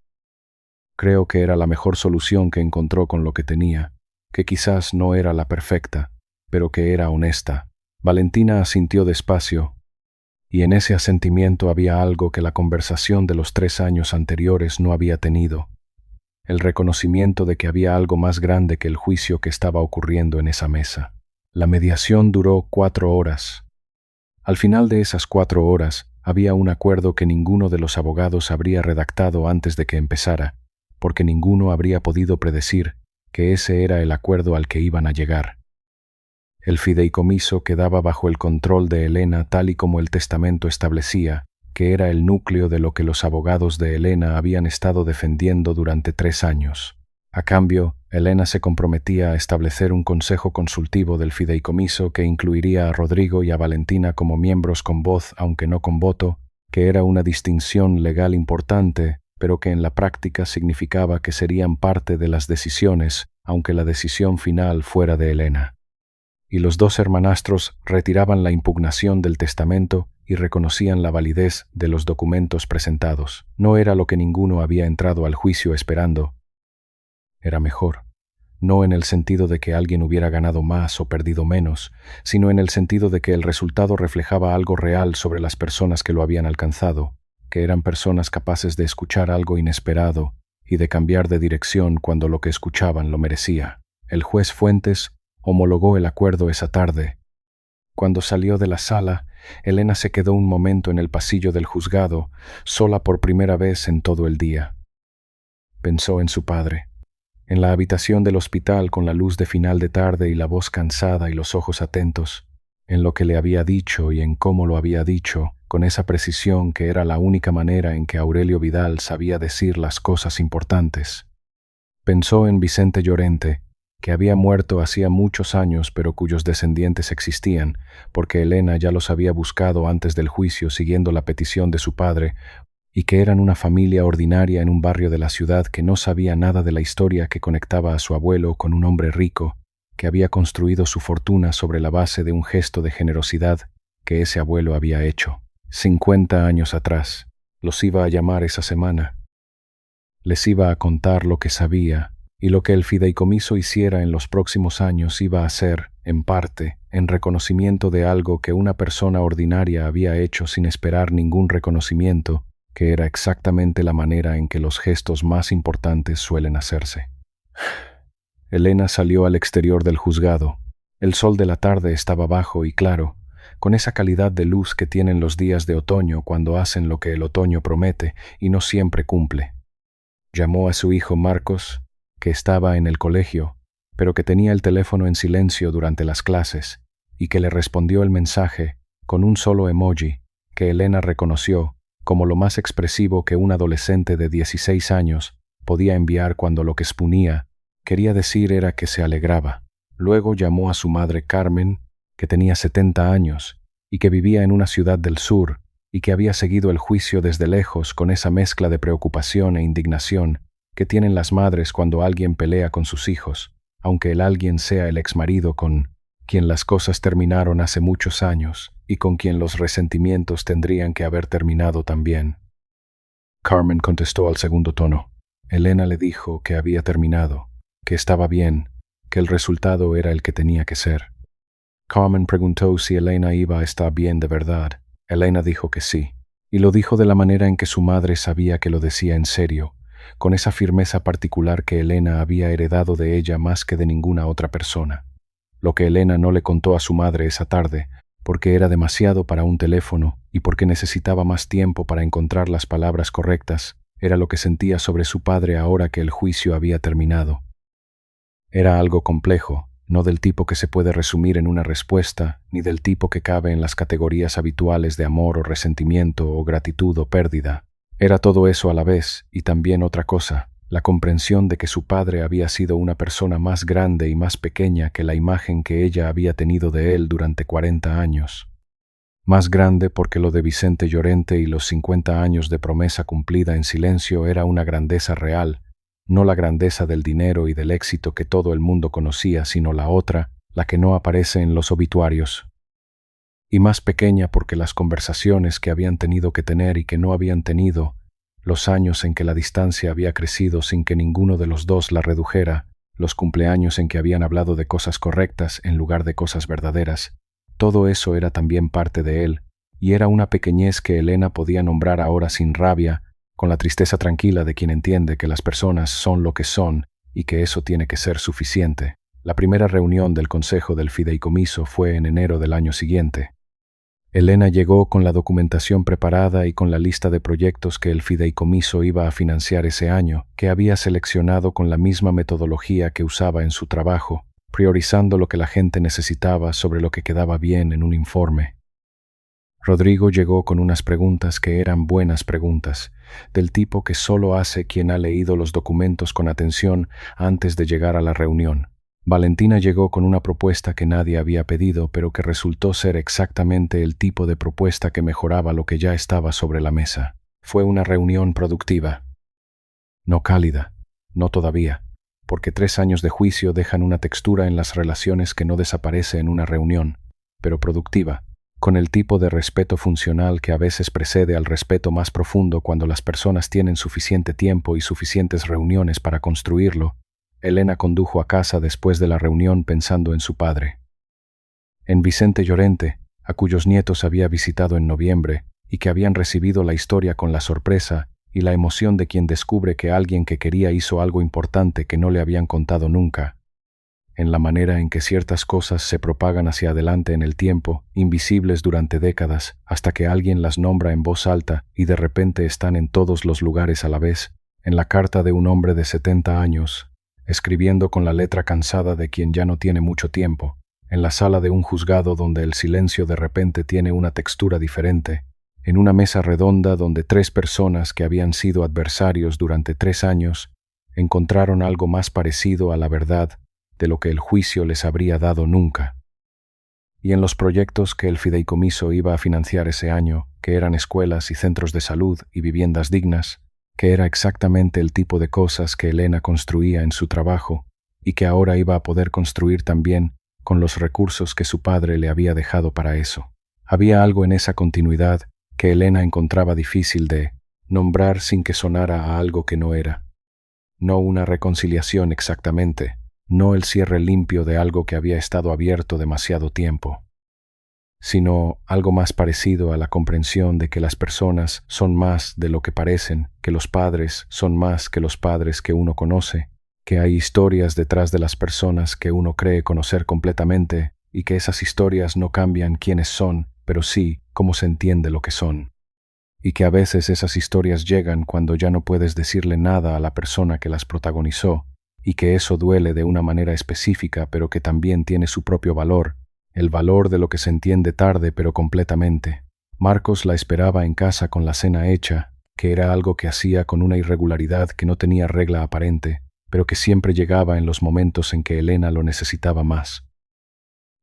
Creo que era la mejor solución que encontró con lo que tenía, que quizás no era la perfecta, pero que era honesta. Valentina asintió despacio, y en ese asentimiento había algo que la conversación de los 3 años anteriores no había tenido, el reconocimiento de que había algo más grande que el juicio que estaba ocurriendo en esa mesa. La mediación duró 4 horas. Al final de esas 4 horas había un acuerdo que ninguno de los abogados habría redactado antes de que empezara, porque ninguno habría podido predecir que ese era el acuerdo al que iban a llegar. El fideicomiso quedaba bajo el control de Elena tal y como el testamento establecía, que era el núcleo de lo que los abogados de Elena habían estado defendiendo durante 3 años. A cambio, Elena se comprometía a establecer un consejo consultivo del fideicomiso que incluiría a Rodrigo y a Valentina como miembros con voz, aunque no con voto, que era una distinción legal importante, pero que en la práctica significaba que serían parte de las decisiones, aunque la decisión final fuera de Elena. Y los 2 hermanastros retiraban la impugnación del testamento y reconocían la validez de los documentos presentados. No era lo que ninguno había entrado al juicio esperando. Era mejor, no en el sentido de que alguien hubiera ganado más o perdido menos, sino en el sentido de que el resultado reflejaba algo real sobre las personas que lo habían alcanzado, que eran personas capaces de escuchar algo inesperado y de cambiar de dirección cuando lo que escuchaban lo merecía. El juez Fuentes homologó el acuerdo esa tarde. Cuando salió de la sala, Elena se quedó un momento en el pasillo del juzgado, sola por primera vez en todo el día. Pensó en su padre, en la habitación del hospital con la luz de final de tarde y la voz cansada y los ojos atentos, en lo que le había dicho y en cómo lo había dicho, con esa precisión que era la única manera en que Aurelio Vidal sabía decir las cosas importantes. Pensó en Vicente Llorente, que había muerto hacía muchos años pero cuyos descendientes existían, porque Elena ya los había buscado antes del juicio siguiendo la petición de su padre, y que eran una familia ordinaria en un barrio de la ciudad que no sabía nada de la historia que conectaba a su abuelo con un hombre rico, que había construido su fortuna sobre la base de un gesto de generosidad que ese abuelo había hecho. 50 años atrás, los iba a llamar esa semana. Les iba a contar lo que sabía, y lo que el fideicomiso hiciera en los próximos años iba a ser, en parte, en reconocimiento de algo que una persona ordinaria había hecho sin esperar ningún reconocimiento, que era exactamente la manera en que los gestos más importantes suelen hacerse. Elena salió al exterior del juzgado. El sol de la tarde estaba bajo y claro, con esa calidad de luz que tienen los días de otoño cuando hacen lo que el otoño promete y no siempre cumple. Llamó a su hijo Marcos, que estaba en el colegio, pero que tenía el teléfono en silencio durante las clases, y que le respondió el mensaje con un solo emoji que Elena reconoció como lo más expresivo que un adolescente de 16 años podía enviar cuando lo que exponía quería decir era que se alegraba. Luego llamó a su madre Carmen, que tenía 70 años y que vivía en una ciudad del sur, y que había seguido el juicio desde lejos con esa mezcla de preocupación e indignación que tienen las madres cuando alguien pelea con sus hijos, aunque el alguien sea el exmarido con quien las cosas terminaron hace muchos años y con quien los resentimientos tendrían que haber terminado también. Carmen contestó al segundo tono. Elena le dijo que había terminado, que estaba bien, que el resultado era el que tenía que ser. Carmen preguntó si Elena iba a estar bien de verdad. Elena dijo que sí, y lo dijo de la manera en que su madre sabía que lo decía en serio, con esa firmeza particular que Elena había heredado de ella más que de ninguna otra persona. Lo que Elena no le contó a su madre esa tarde, porque era demasiado para un teléfono y porque necesitaba más tiempo para encontrar las palabras correctas, era lo que sentía sobre su padre ahora que el juicio había terminado. Era algo complejo, no del tipo que se puede resumir en una respuesta, ni del tipo que cabe en las categorías habituales de amor o resentimiento o gratitud o pérdida. Era todo eso a la vez, y también otra cosa, la comprensión de que su padre había sido una persona más grande y más pequeña que la imagen que ella había tenido de él durante 40 años. Más grande porque lo de Vicente Llorente y los 50 años de promesa cumplida en silencio era una grandeza real, no la grandeza del dinero y del éxito que todo el mundo conocía, sino la otra, la que no aparece en los obituarios. Y más pequeña porque las conversaciones que habían tenido que tener y que no habían tenido, los años en que la distancia había crecido sin que ninguno de los dos la redujera, los cumpleaños en que habían hablado de cosas correctas en lugar de cosas verdaderas, todo eso era también parte de él, y era una pequeñez que Elena podía nombrar ahora sin rabia, con la tristeza tranquila de quien entiende que las personas son lo que son y que eso tiene que ser suficiente. La primera reunión del Consejo del Fideicomiso fue en enero del año siguiente. Elena llegó con la documentación preparada y con la lista de proyectos que el fideicomiso iba a financiar ese año, que había seleccionado con la misma metodología que usaba en su trabajo, priorizando lo que la gente necesitaba sobre lo que quedaba bien en un informe. Rodrigo llegó con unas preguntas que eran buenas preguntas, del tipo que solo hace quien ha leído los documentos con atención antes de llegar a la reunión. Valentina llegó con una propuesta que nadie había pedido, pero que resultó ser exactamente el tipo de propuesta que mejoraba lo que ya estaba sobre la mesa. Fue una reunión productiva. No cálida, no todavía, porque 3 años de juicio dejan una textura en las relaciones que no desaparece en una reunión, pero productiva, con el tipo de respeto funcional que a veces precede al respeto más profundo cuando las personas tienen suficiente tiempo y suficientes reuniones para construirlo. Elena condujo a casa después de la reunión pensando en su padre. En Vicente Llorente, a cuyos nietos había visitado en noviembre y que habían recibido la historia con la sorpresa y la emoción de quien descubre que alguien que quería hizo algo importante que no le habían contado nunca. En la manera en que ciertas cosas se propagan hacia adelante en el tiempo, invisibles durante décadas, hasta que alguien las nombra en voz alta y de repente están en todos los lugares a la vez, en la carta de un hombre de 70 años, escribiendo con la letra cansada de quien ya no tiene mucho tiempo, en la sala de un juzgado donde el silencio de repente tiene una textura diferente, en una mesa redonda donde 3 personas que habían sido adversarios durante 3 años encontraron algo más parecido a la verdad de lo que el juicio les habría dado nunca. Y en los proyectos que el fideicomiso iba a financiar ese año, que eran escuelas y centros de salud y viviendas dignas, que era exactamente el tipo de cosas que Elena construía en su trabajo y que ahora iba a poder construir también con los recursos que su padre le había dejado para eso. Había algo en esa continuidad que Elena encontraba difícil de nombrar sin que sonara a algo que no era. No una reconciliación exactamente, no el cierre limpio de algo que había estado abierto demasiado tiempo, sino algo más parecido a la comprensión de que las personas son más de lo que parecen, que los padres son más que los padres que uno conoce, que hay historias detrás de las personas que uno cree conocer completamente y que esas historias no cambian quiénes son, pero sí cómo se entiende lo que son. Y que a veces esas historias llegan cuando ya no puedes decirle nada a la persona que las protagonizó, y que eso duele de una manera específica, pero que también tiene su propio valor, el valor de lo que se entiende tarde pero completamente. Marcos la esperaba en casa con la cena hecha, que era algo que hacía con una irregularidad que no tenía regla aparente, pero que siempre llegaba en los momentos en que Elena lo necesitaba más.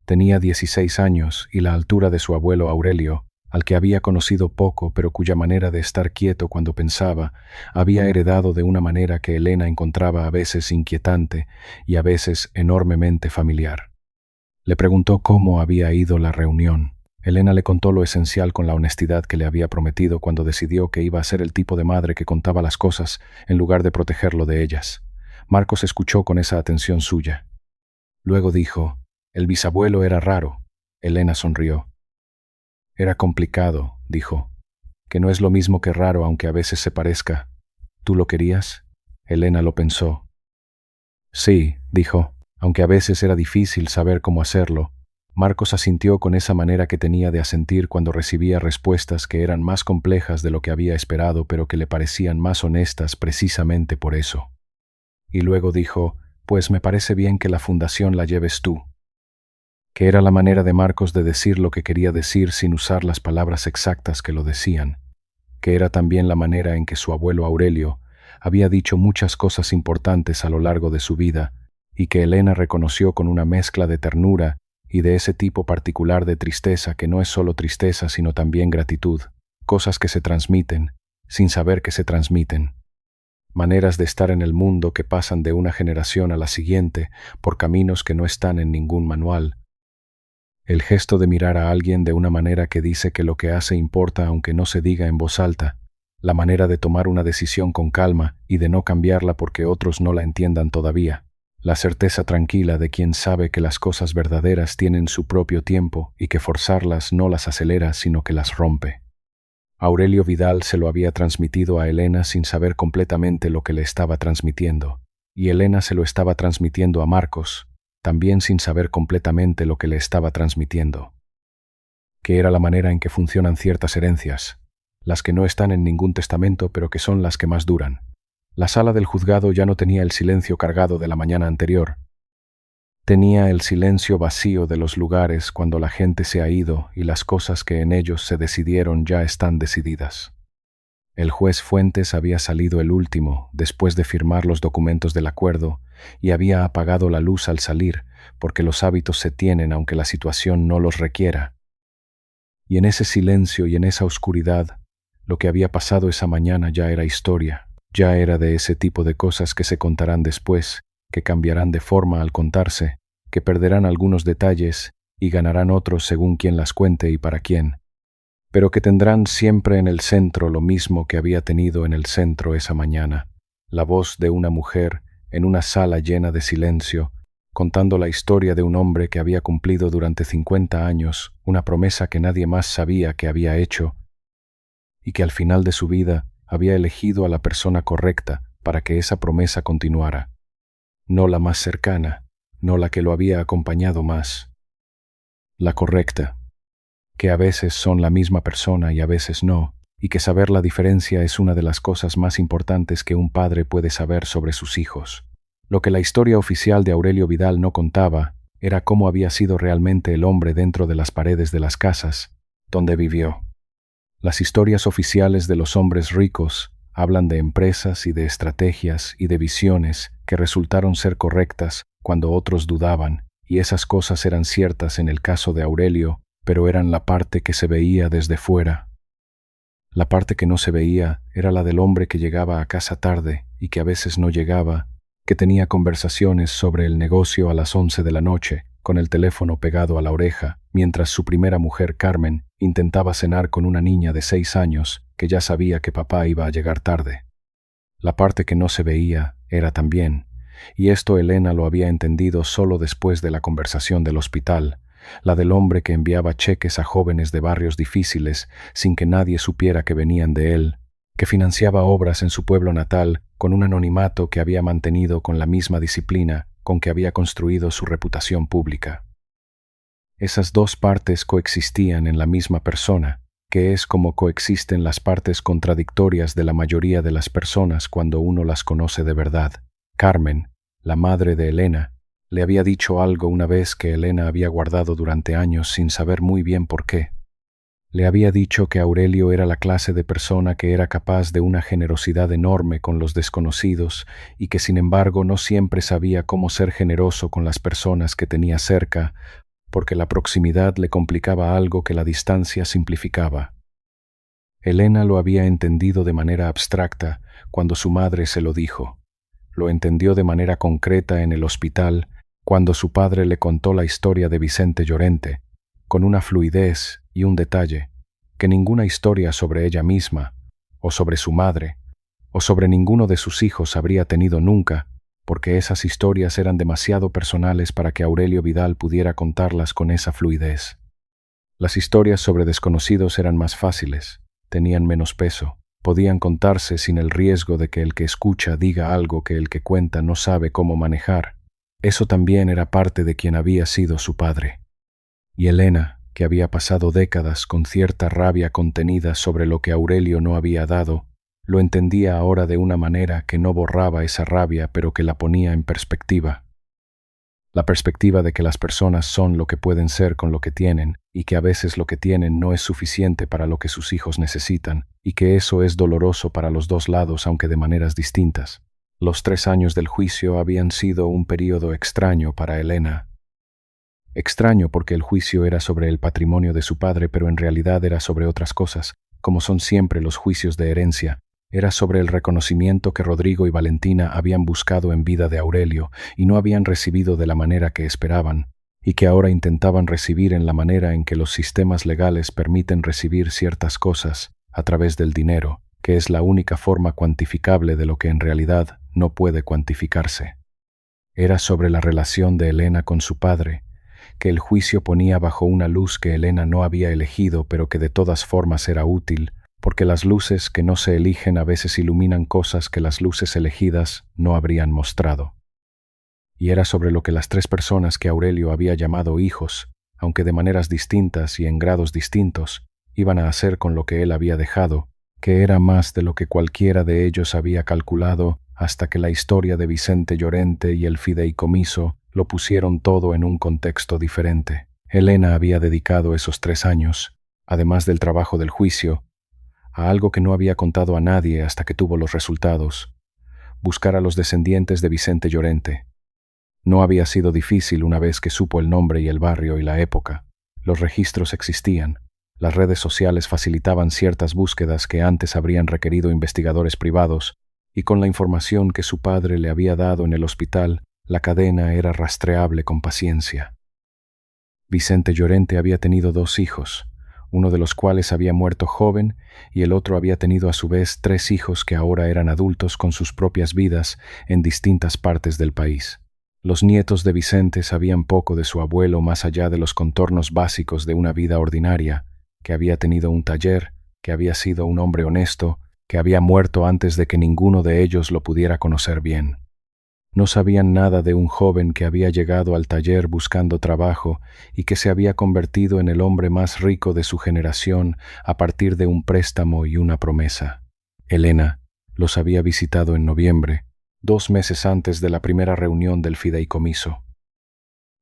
Tenía 16 años y la altura de su abuelo Aurelio, al que había conocido poco, pero cuya manera de estar quieto cuando pensaba había heredado de una manera que Elena encontraba a veces inquietante y a veces enormemente familiar. Le preguntó cómo había ido la reunión. Elena le contó lo esencial con la honestidad que le había prometido cuando decidió que iba a ser el tipo de madre que contaba las cosas en lugar de protegerlo de ellas. Marcos escuchó con esa atención suya. Luego dijo, «El bisabuelo era raro». Elena sonrió. «Era complicado», dijo, «que no es lo mismo que raro aunque a veces se parezca». «¿Tú lo querías?» Elena lo pensó. «Sí», dijo, aunque a veces era difícil saber cómo hacerlo. Marcos asintió con esa manera que tenía de asentir cuando recibía respuestas que eran más complejas de lo que había esperado, pero que le parecían más honestas precisamente por eso. Y luego dijo, «Pues me parece bien que la fundación la lleves tú», que era la manera de Marcos de decir lo que quería decir sin usar las palabras exactas que lo decían, que era también la manera en que su abuelo Aurelio había dicho muchas cosas importantes a lo largo de su vida y que Elena reconoció con una mezcla de ternura y de ese tipo particular de tristeza que no es solo tristeza sino también gratitud, cosas que se transmiten, sin saber que se transmiten. Maneras de estar en el mundo que pasan de una generación a la siguiente por caminos que no están en ningún manual. El gesto de mirar a alguien de una manera que dice que lo que hace importa aunque no se diga en voz alta, la manera de tomar una decisión con calma y de no cambiarla porque otros no la entiendan todavía. La certeza tranquila de quien sabe que las cosas verdaderas tienen su propio tiempo y que forzarlas no las acelera sino que las rompe. Aurelio Vidal se lo había transmitido a Elena sin saber completamente lo que le estaba transmitiendo, y Elena se lo estaba transmitiendo a Marcos, también sin saber completamente lo que le estaba transmitiendo. Que era la manera en que funcionan ciertas herencias, las que no están en ningún testamento pero que son las que más duran. La sala del juzgado ya no tenía el silencio cargado de la mañana anterior. Tenía el silencio vacío de los lugares cuando la gente se ha ido y las cosas que en ellos se decidieron ya están decididas. El juez Fuentes había salido el último, después de firmar los documentos del acuerdo, y había apagado la luz al salir, porque los hábitos se tienen aunque la situación no los requiera. Y en ese silencio y en esa oscuridad, lo que había pasado esa mañana ya era historia. Ya era de ese tipo de cosas que se contarán después, que cambiarán de forma al contarse, que perderán algunos detalles y ganarán otros según quien las cuente y para quién, pero que tendrán siempre en el centro lo mismo que había tenido en el centro esa mañana, la voz de una mujer en una sala llena de silencio, contando la historia de un hombre que había cumplido durante 50 años una promesa que nadie más sabía que había hecho y que al final de su vida había elegido a la persona correcta para que esa promesa continuara, no la más cercana, no la que lo había acompañado más, la correcta, que a veces son la misma persona y a veces no, y que saber la diferencia es una de las cosas más importantes que un padre puede saber sobre sus hijos. Lo que la historia oficial de Aurelio Vidal no contaba era cómo había sido realmente el hombre dentro de las paredes de las casas donde vivió. Las historias oficiales de los hombres ricos hablan de empresas y de estrategias y de visiones que resultaron ser correctas cuando otros dudaban, y esas cosas eran ciertas en el caso de Aurelio, pero eran la parte que se veía desde fuera. La parte que no se veía era la del hombre que llegaba a casa tarde y que a veces no llegaba, que tenía conversaciones sobre el negocio a las 11 de la noche, con el teléfono pegado a la oreja, mientras su primera mujer, Carmen, intentaba cenar con una niña de 6 años que ya sabía que papá iba a llegar tarde. La parte que no se veía era también, y esto Elena lo había entendido solo después de la conversación del hospital, la del hombre que enviaba cheques a jóvenes de barrios difíciles sin que nadie supiera que venían de él, que financiaba obras en su pueblo natal con un anonimato que había mantenido con la misma disciplina con que había construido su reputación pública. Esas dos partes coexistían en la misma persona, que es como coexisten las partes contradictorias de la mayoría de las personas cuando uno las conoce de verdad. Carmen, la madre de Elena, le había dicho algo una vez que Elena había guardado durante años sin saber muy bien por qué. Le había dicho que Aurelio era la clase de persona que era capaz de una generosidad enorme con los desconocidos y que sin embargo no siempre sabía cómo ser generoso con las personas que tenía cerca, porque la proximidad le complicaba algo que la distancia simplificaba. Elena lo había entendido de manera abstracta cuando su madre se lo dijo. Lo entendió de manera concreta en el hospital cuando su padre le contó la historia de Vicente Llorente, con una fluidez y un detalle que ninguna historia sobre ella misma, o sobre su madre, o sobre ninguno de sus hijos habría tenido nunca, porque esas historias eran demasiado personales para que Aurelio Vidal pudiera contarlas con esa fluidez. Las historias sobre desconocidos eran más fáciles, tenían menos peso, podían contarse sin el riesgo de que el que escucha diga algo que el que cuenta no sabe cómo manejar. Eso también era parte de quien había sido su padre. Y Elena, que había pasado décadas con cierta rabia contenida sobre lo que Aurelio no había dado, lo entendía ahora de una manera que no borraba esa rabia, pero que la ponía en perspectiva. La perspectiva de que las personas son lo que pueden ser con lo que tienen, y que a veces lo que tienen no es suficiente para lo que sus hijos necesitan, y que eso es doloroso para los dos lados, aunque de maneras distintas. Los 3 años del juicio habían sido un período extraño para Elena. Extraño porque el juicio era sobre el patrimonio de su padre, pero en realidad era sobre otras cosas, como son siempre los juicios de herencia. Era sobre el reconocimiento que Rodrigo y Valentina habían buscado en vida de Aurelio y no habían recibido de la manera que esperaban, y que ahora intentaban recibir en la manera en que los sistemas legales permiten recibir ciertas cosas, a través del dinero, que es la única forma cuantificable de lo que en realidad no puede cuantificarse. Era sobre la relación de Elena con su padre, que el juicio ponía bajo una luz que Elena no había elegido, pero que de todas formas era útil, porque las luces que no se eligen a veces iluminan cosas que las luces elegidas no habrían mostrado. Y era sobre lo que las 3 personas que Aurelio había llamado hijos, aunque de maneras distintas y en grados distintos, iban a hacer con lo que él había dejado, que era más de lo que cualquiera de ellos había calculado hasta que la historia de Vicente Llorente y el fideicomiso lo pusieron todo en un contexto diferente. Elena había dedicado esos 3 años, además del trabajo del juicio, a algo que no había contado a nadie hasta que tuvo los resultados: buscar a los descendientes de Vicente Llorente. No había sido difícil una vez que supo el nombre y el barrio y la época. Los registros existían. Las redes sociales facilitaban ciertas búsquedas que antes habrían requerido investigadores privados, y con la información que su padre le había dado en el hospital, la cadena era rastreable con paciencia. Vicente Llorente había tenido 2 hijos, uno de los cuales había muerto joven y el otro había tenido a su vez 3 hijos que ahora eran adultos con sus propias vidas en distintas partes del país. Los nietos de Vicente sabían poco de su abuelo más allá de los contornos básicos de una vida ordinaria, que había tenido un taller, que había sido un hombre honesto, que había muerto antes de que ninguno de ellos lo pudiera conocer bien. No sabían nada de un joven que había llegado al taller buscando trabajo y que se había convertido en el hombre más rico de su generación a partir de un préstamo y una promesa. Elena los había visitado en noviembre, 2 meses antes de la primera reunión del fideicomiso.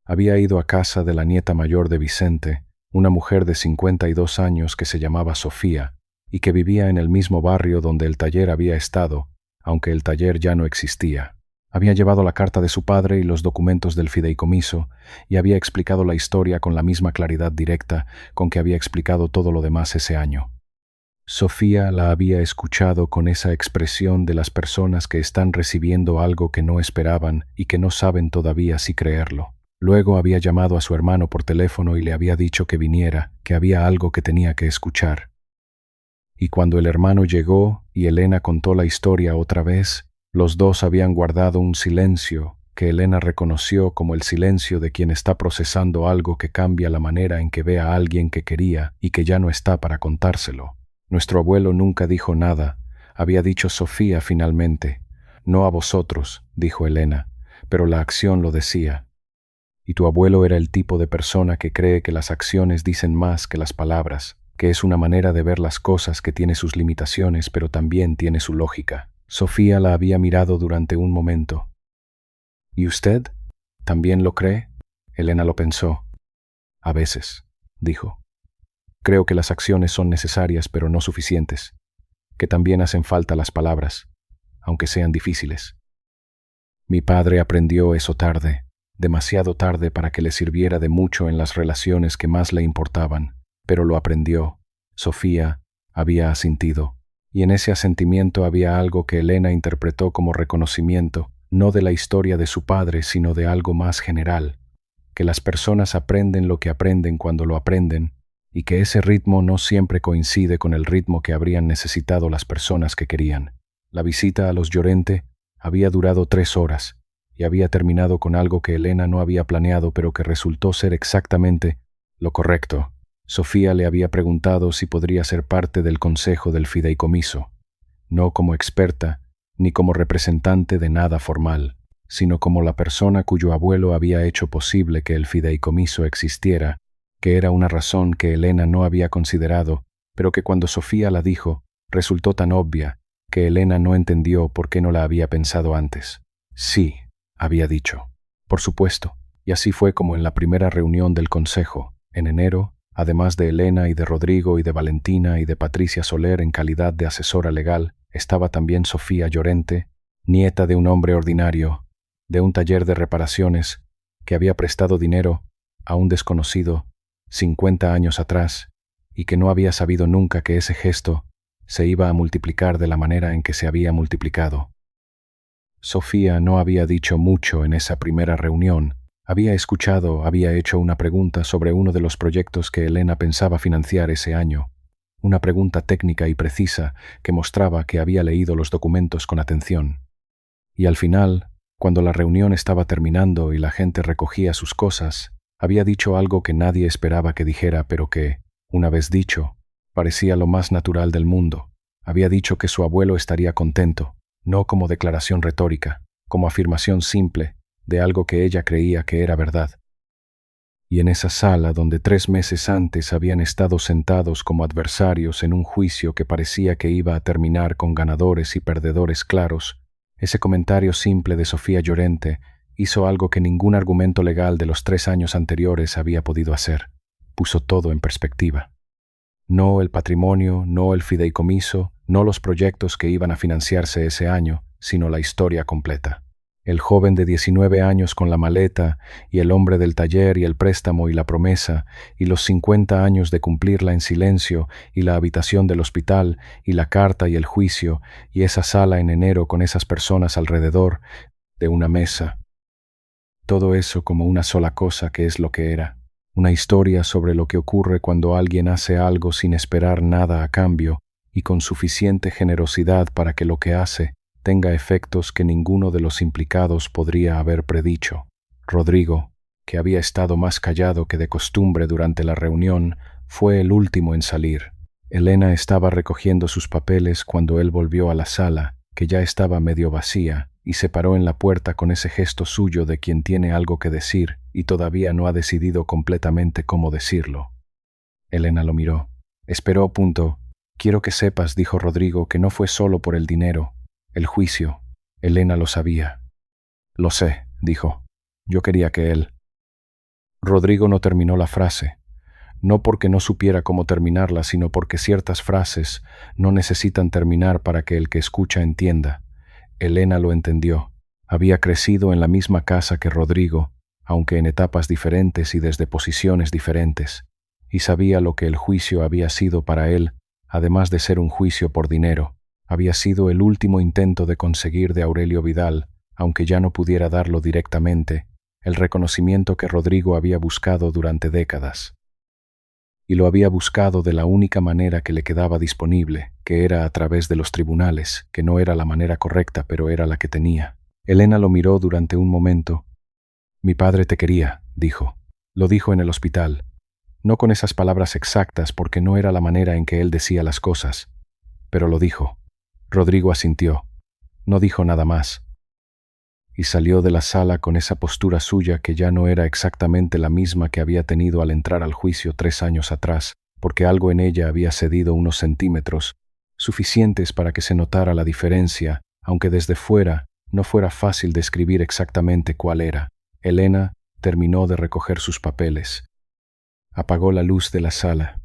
Había ido a casa de la nieta mayor de Vicente, una mujer de 52 años que se llamaba Sofía y que vivía en el mismo barrio donde el taller había estado, aunque el taller ya no existía. Había llevado la carta de su padre y los documentos del fideicomiso y había explicado la historia con la misma claridad directa con que había explicado todo lo demás ese año. Sofía la había escuchado con esa expresión de las personas que están recibiendo algo que no esperaban y que no saben todavía si creerlo. Luego había llamado a su hermano por teléfono y le había dicho que viniera, que había algo que tenía que escuchar. Y cuando el hermano llegó y Elena contó la historia otra vez, los dos habían guardado un silencio que Elena reconoció como el silencio de quien está procesando algo que cambia la manera en que ve a alguien que quería y que ya no está para contárselo. Nuestro abuelo nunca dijo nada, había dicho Sofía finalmente. No a vosotros, dijo Elena, pero la acción lo decía. Y tu abuelo era el tipo de persona que cree que las acciones dicen más que las palabras, que es una manera de ver las cosas que tiene sus limitaciones pero también tiene su lógica. Sofía la había mirado durante un momento. ¿Y usted? ¿También lo cree? Elena lo pensó. A veces, dijo. Creo que las acciones son necesarias pero no suficientes, que también hacen falta las palabras, aunque sean difíciles. Mi padre aprendió eso tarde. demasiado tarde para que le sirviera de mucho en las relaciones que más le importaban, pero lo aprendió. Sofía había asintido, y en ese asentimiento había algo que Elena interpretó como reconocimiento, no de la historia de su padre, sino de algo más general, que las personas aprenden lo que aprenden cuando lo aprenden, y que ese ritmo no siempre coincide con el ritmo que habrían necesitado las personas que querían. La visita a los Llorente había durado 3 horas, y había terminado con algo que Elena no había planeado, pero que resultó ser exactamente lo correcto. Sofía le había preguntado si podría ser parte del consejo del fideicomiso, no como experta, ni como representante de nada formal, sino como la persona cuyo abuelo había hecho posible que el fideicomiso existiera, que era una razón que Elena no había considerado, pero que cuando Sofía la dijo, resultó tan obvia que Elena no entendió por qué no la había pensado antes. Sí, había dicho. Por supuesto, y así fue como en la primera reunión del consejo, en enero, además de Elena y de Rodrigo y de Valentina y de Patricia Soler en calidad de asesora legal, estaba también Sofía Llorente, nieta de un hombre ordinario, de un taller de reparaciones, que había prestado dinero a un desconocido 50 años atrás y que no había sabido nunca que ese gesto se iba a multiplicar de la manera en que se había multiplicado. Sofía no había dicho mucho en esa primera reunión. Había hecho una pregunta sobre uno de los proyectos que Elena pensaba financiar ese año, una pregunta técnica y precisa que mostraba que había leído los documentos con atención. Y al final, cuando la reunión estaba terminando y la gente recogía sus cosas, había dicho algo que nadie esperaba que dijera, pero que, una vez dicho, parecía lo más natural del mundo. Había dicho que su abuelo estaría contento, no como declaración retórica, como afirmación simple de algo que ella creía que era verdad. Y en esa sala donde 3 meses antes habían estado sentados como adversarios en un juicio que parecía que iba a terminar con ganadores y perdedores claros, ese comentario simple de Sofía Llorente hizo algo que ningún argumento legal de los 3 años anteriores había podido hacer. Puso todo en perspectiva. No el patrimonio, no el fideicomiso, no los proyectos que iban a financiarse ese año, sino la historia completa. El joven de 19 años con la maleta, y el hombre del taller y el préstamo y la promesa, y los 50 años de cumplirla en silencio, y la habitación del hospital, y la carta y el juicio, y esa sala en enero con esas personas alrededor de una mesa. Todo eso como una sola cosa que es lo que era. Una historia sobre lo que ocurre cuando alguien hace algo sin esperar nada a cambio y con suficiente generosidad para que lo que hace tenga efectos que ninguno de los implicados podría haber predicho. Rodrigo, que había estado más callado que de costumbre durante la reunión, fue el último en salir. Elena estaba recogiendo sus papeles cuando él volvió a la sala, que ya estaba medio vacía, y se paró en la puerta con ese gesto suyo de quien tiene algo que decir y todavía no ha decidido completamente cómo decirlo. Elena lo miró. Esperó. Quiero que sepas, dijo Rodrigo, que no fue solo por el dinero. El juicio. Elena lo sabía. Lo sé, dijo. Yo quería que él. Rodrigo no terminó la frase. No porque no supiera cómo terminarla, sino porque ciertas frases no necesitan terminar para que el que escucha entienda. Elena lo entendió. Había crecido en la misma casa que Rodrigo, aunque en etapas diferentes y desde posiciones diferentes, y sabía lo que el juicio había sido para él, además de ser un juicio por dinero. Había sido el último intento de conseguir de Aurelio Vidal, aunque ya no pudiera darlo directamente, el reconocimiento que Rodrigo había buscado durante décadas. Y lo había buscado de la única manera que le quedaba disponible, que era a través de los tribunales, que no era la manera correcta, pero era la que tenía. Elena lo miró durante un momento. Mi padre te quería, dijo. Lo dijo en el hospital. No con esas palabras exactas, porque no era la manera en que él decía las cosas, pero lo dijo. Rodrigo asintió. No dijo nada más. Y salió de la sala con esa postura suya que ya no era exactamente la misma que había tenido al entrar al juicio 3 años atrás, porque algo en ella había cedido unos centímetros, suficientes para que se notara la diferencia, aunque desde fuera no fuera fácil describir exactamente cuál era. Elena terminó de recoger sus papeles. Apagó la luz de la sala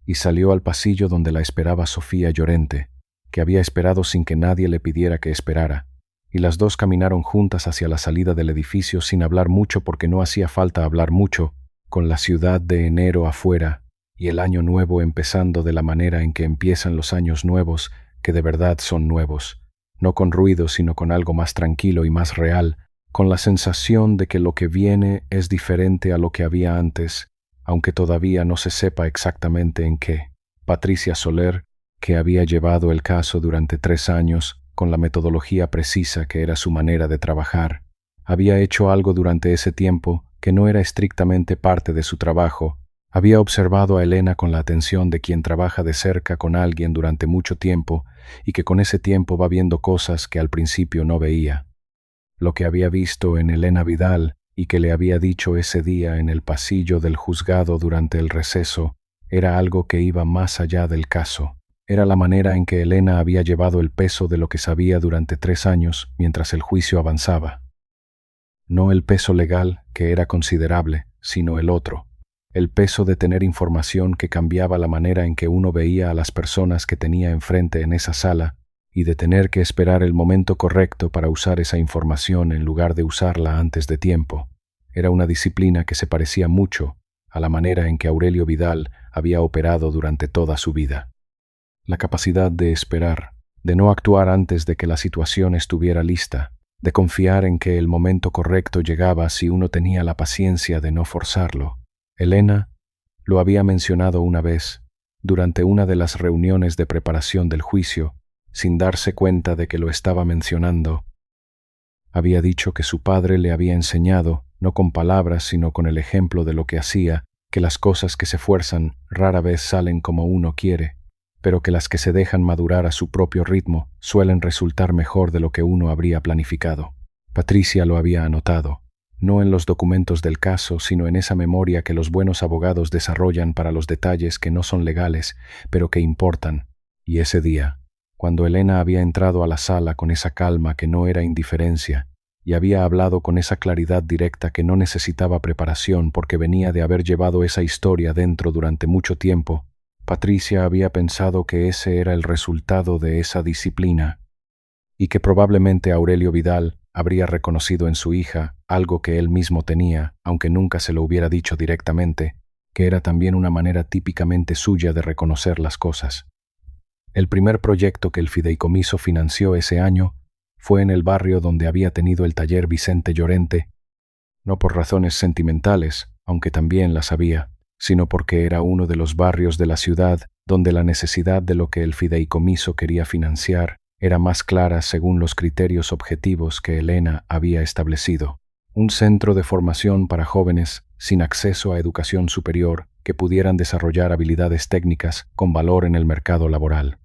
y salió al pasillo donde la esperaba Sofía Llorente, que había esperado sin que nadie le pidiera que esperara, y las dos caminaron juntas hacia la salida del edificio sin hablar mucho porque no hacía falta hablar mucho, con la ciudad de enero afuera y el año nuevo empezando de la manera en que empiezan los años nuevos, que de verdad son nuevos, no con ruido sino con algo más tranquilo y más real, con la sensación de que lo que viene es diferente a lo que había antes, aunque todavía no se sepa exactamente en qué. Patricia Soler, que había llevado el caso durante 3 años, con la metodología precisa que era su manera de trabajar, había hecho algo durante ese tiempo que no era estrictamente parte de su trabajo. Había observado a Elena con la atención de quien trabaja de cerca con alguien durante mucho tiempo y que con ese tiempo va viendo cosas que al principio no veía. Lo que había visto en Elena Vidal y que le había dicho ese día en el pasillo del juzgado durante el receso era algo que iba más allá del caso. Era la manera en que Elena había llevado el peso de lo que sabía durante 3 años mientras el juicio avanzaba. No el peso legal, que era considerable, sino el otro. El peso de tener información que cambiaba la manera en que uno veía a las personas que tenía enfrente en esa sala y de tener que esperar el momento correcto para usar esa información en lugar de usarla antes de tiempo. Era una disciplina que se parecía mucho a la manera en que Aurelio Vidal había operado durante toda su vida. La capacidad de esperar, de no actuar antes de que la situación estuviera lista, de confiar en que el momento correcto llegaba si uno tenía la paciencia de no forzarlo. Elena lo había mencionado una vez, durante una de las reuniones de preparación del juicio, sin darse cuenta de que lo estaba mencionando. Había dicho que su padre le había enseñado, no con palabras sino con el ejemplo de lo que hacía, que las cosas que se fuerzan rara vez salen como uno quiere, pero que las que se dejan madurar a su propio ritmo suelen resultar mejor de lo que uno habría planificado. Patricia lo había anotado, no en los documentos del caso, sino en esa memoria que los buenos abogados desarrollan para los detalles que no son legales, pero que importan. Y ese día, cuando Elena había entrado a la sala con esa calma que no era indiferencia, y había hablado con esa claridad directa que no necesitaba preparación porque venía de haber llevado esa historia dentro durante mucho tiempo, Patricia había pensado que ese era el resultado de esa disciplina, y que probablemente Aurelio Vidal habría reconocido en su hija algo que él mismo tenía, aunque nunca se lo hubiera dicho directamente, que era también una manera típicamente suya de reconocer las cosas. El primer proyecto que el fideicomiso financió ese año fue en el barrio donde había tenido el taller Vicente Llorente, no por razones sentimentales, aunque también las había, sino porque era uno de los barrios de la ciudad donde la necesidad de lo que el fideicomiso quería financiar era más clara según los criterios objetivos que Elena había establecido. Un centro de formación para jóvenes sin acceso a educación superior que pudieran desarrollar habilidades técnicas con valor en el mercado laboral.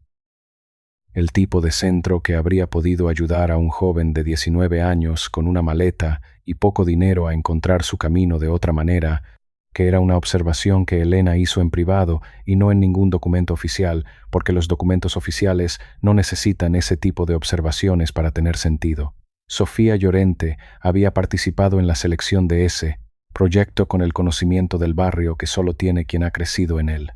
El tipo de centro que habría podido ayudar a un joven de 19 años con una maleta y poco dinero a encontrar su camino de otra manera, que era una observación que Elena hizo en privado y no en ningún documento oficial, porque los documentos oficiales no necesitan ese tipo de observaciones para tener sentido. Sofía Llorente había participado en la selección de ese proyecto con el conocimiento del barrio que solo tiene quien ha crecido en él.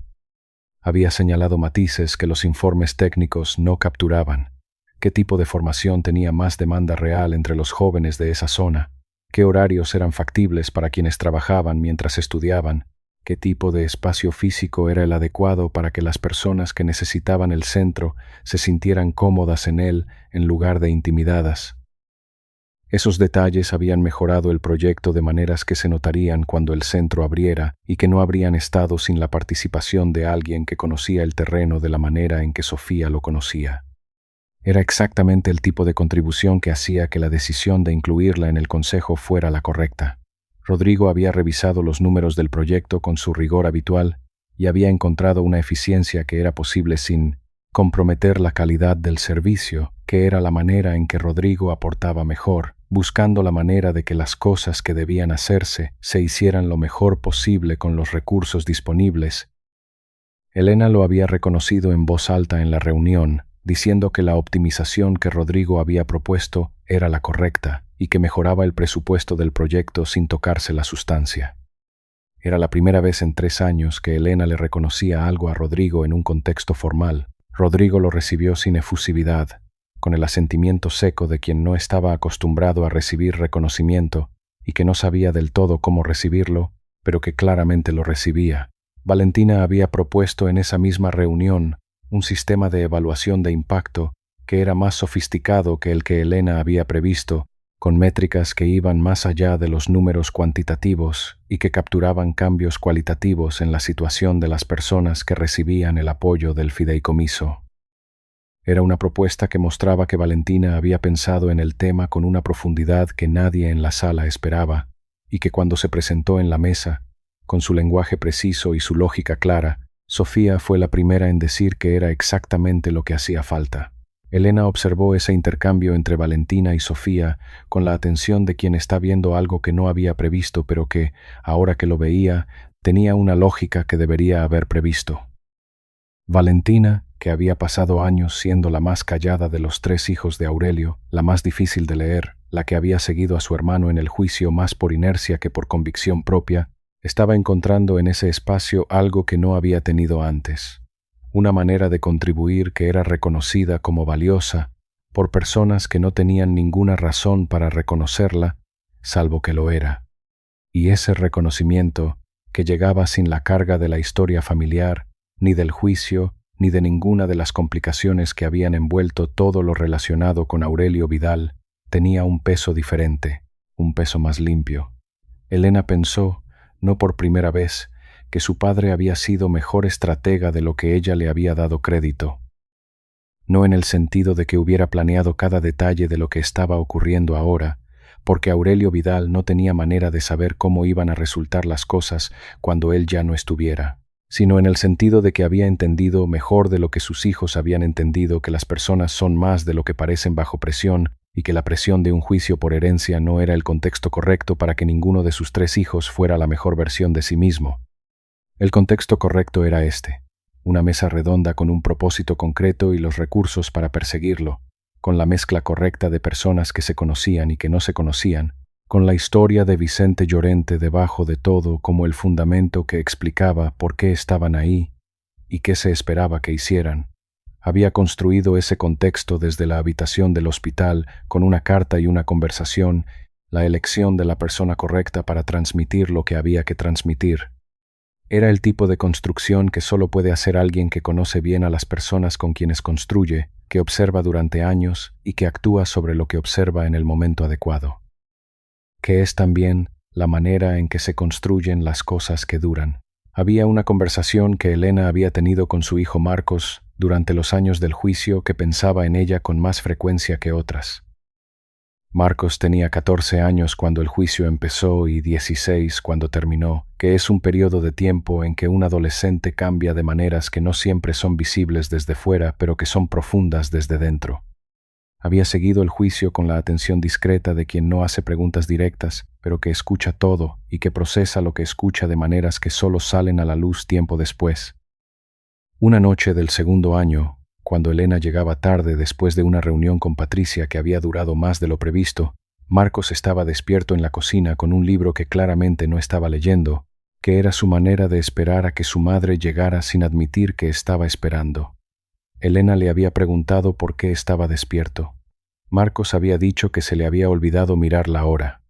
Había señalado matices que los informes técnicos no capturaban. ¿Qué tipo de formación tenía más demanda real entre los jóvenes de esa zona? ¿Qué horarios eran factibles para quienes trabajaban mientras estudiaban? ¿Qué tipo de espacio físico era el adecuado para que las personas que necesitaban el centro se sintieran cómodas en él en lugar de intimidadas? Esos detalles habían mejorado el proyecto de maneras que se notarían cuando el centro abriera y que no habrían estado sin la participación de alguien que conocía el terreno de la manera en que Sofía lo conocía. Era exactamente el tipo de contribución que hacía que la decisión de incluirla en el consejo fuera la correcta. Rodrigo había revisado los números del proyecto con su rigor habitual y había encontrado una eficiencia que era posible sin comprometer la calidad del servicio, que era la manera en que Rodrigo aportaba mejor, buscando la manera de que las cosas que debían hacerse se hicieran lo mejor posible con los recursos disponibles. Elena lo había reconocido en voz alta en la reunión, diciendo que la optimización que Rodrigo había propuesto era la correcta y que mejoraba el presupuesto del proyecto sin tocarse la sustancia. Era la primera vez en 3 años que Elena le reconocía algo a Rodrigo en un contexto formal. Rodrigo lo recibió sin efusividad, con el asentimiento seco de quien no estaba acostumbrado a recibir reconocimiento y que no sabía del todo cómo recibirlo, pero que claramente lo recibía. Valentina había propuesto en esa misma reunión un sistema de evaluación de impacto que era más sofisticado que el que Elena había previsto, con métricas que iban más allá de los números cuantitativos y que capturaban cambios cualitativos en la situación de las personas que recibían el apoyo del fideicomiso. Era una propuesta que mostraba que Valentina había pensado en el tema con una profundidad que nadie en la sala esperaba, y que cuando se presentó en la mesa, con su lenguaje preciso y su lógica clara, Sofía fue la primera en decir que era exactamente lo que hacía falta. Elena observó ese intercambio entre Valentina y Sofía con la atención de quien está viendo algo que no había previsto, pero que, ahora que lo veía, tenía una lógica que debería haber previsto. Valentina, que había pasado años siendo la más callada de los 3 hijos de Aurelio, la más difícil de leer, la que había seguido a su hermano en el juicio más por inercia que por convicción propia, estaba encontrando en ese espacio algo que no había tenido antes. Una manera de contribuir que era reconocida como valiosa por personas que no tenían ninguna razón para reconocerla, salvo que lo era. Y ese reconocimiento, que llegaba sin la carga de la historia familiar, ni del juicio, ni de ninguna de las complicaciones que habían envuelto todo lo relacionado con Aurelio Vidal, tenía un peso diferente, un peso más limpio. Elena pensó, no por primera vez, que su padre había sido mejor estratega de lo que ella le había dado crédito. No en el sentido de que hubiera planeado cada detalle de lo que estaba ocurriendo ahora, porque Aurelio Vidal no tenía manera de saber cómo iban a resultar las cosas cuando él ya no estuviera, sino en el sentido de que había entendido mejor de lo que sus hijos habían entendido que las personas son más de lo que parecen bajo presión y que la presión de un juicio por herencia no era el contexto correcto para que ninguno de sus 3 hijos fuera la mejor versión de sí mismo. El contexto correcto era este: una mesa redonda con un propósito concreto y los recursos para perseguirlo, con la mezcla correcta de personas que se conocían y que no se conocían, con la historia de Vicente Llorente debajo de todo como el fundamento que explicaba por qué estaban ahí y qué se esperaba que hicieran. Había construido ese contexto desde la habitación del hospital con una carta y una conversación, la elección de la persona correcta para transmitir lo que había que transmitir. Era el tipo de construcción que solo puede hacer alguien que conoce bien a las personas con quienes construye, que observa durante años y que actúa sobre lo que observa en el momento adecuado. Que es también la manera en que se construyen las cosas que duran. Había una conversación que Elena había tenido con su hijo Marcos durante los años del juicio que pensaba en ella con más frecuencia que otras. Marcos tenía 14 años cuando el juicio empezó y 16 cuando terminó, que es un periodo de tiempo en que un adolescente cambia de maneras que no siempre son visibles desde fuera, pero que son profundas desde dentro. Había seguido el juicio con la atención discreta de quien no hace preguntas directas, pero que escucha todo y que procesa lo que escucha de maneras que solo salen a la luz tiempo después. Una noche del segundo año, cuando Elena llegaba tarde después de una reunión con Patricia que había durado más de lo previsto, Marcos estaba despierto en la cocina con un libro que claramente no estaba leyendo, que era su manera de esperar a que su madre llegara sin admitir que estaba esperando. Elena le había preguntado por qué estaba despierto. Marcos había dicho que se le había olvidado mirar la hora.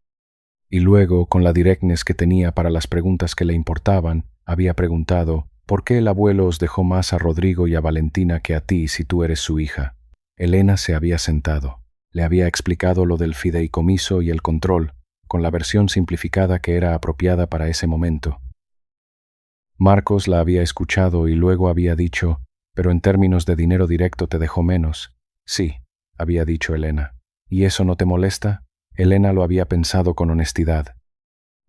Y luego, con la directness que tenía para las preguntas que le importaban, había preguntado: ¿por qué el abuelo os dejó más a Rodrigo y a Valentina que a ti si tú eres su hija? Elena se había sentado. Le había explicado lo del fideicomiso y el control, con la versión simplificada que era apropiada para ese momento. Marcos la había escuchado y luego había dicho: pero en términos de dinero directo te dejó menos. Sí, había dicho Elena. ¿Y eso no te molesta? Elena lo había pensado con honestidad.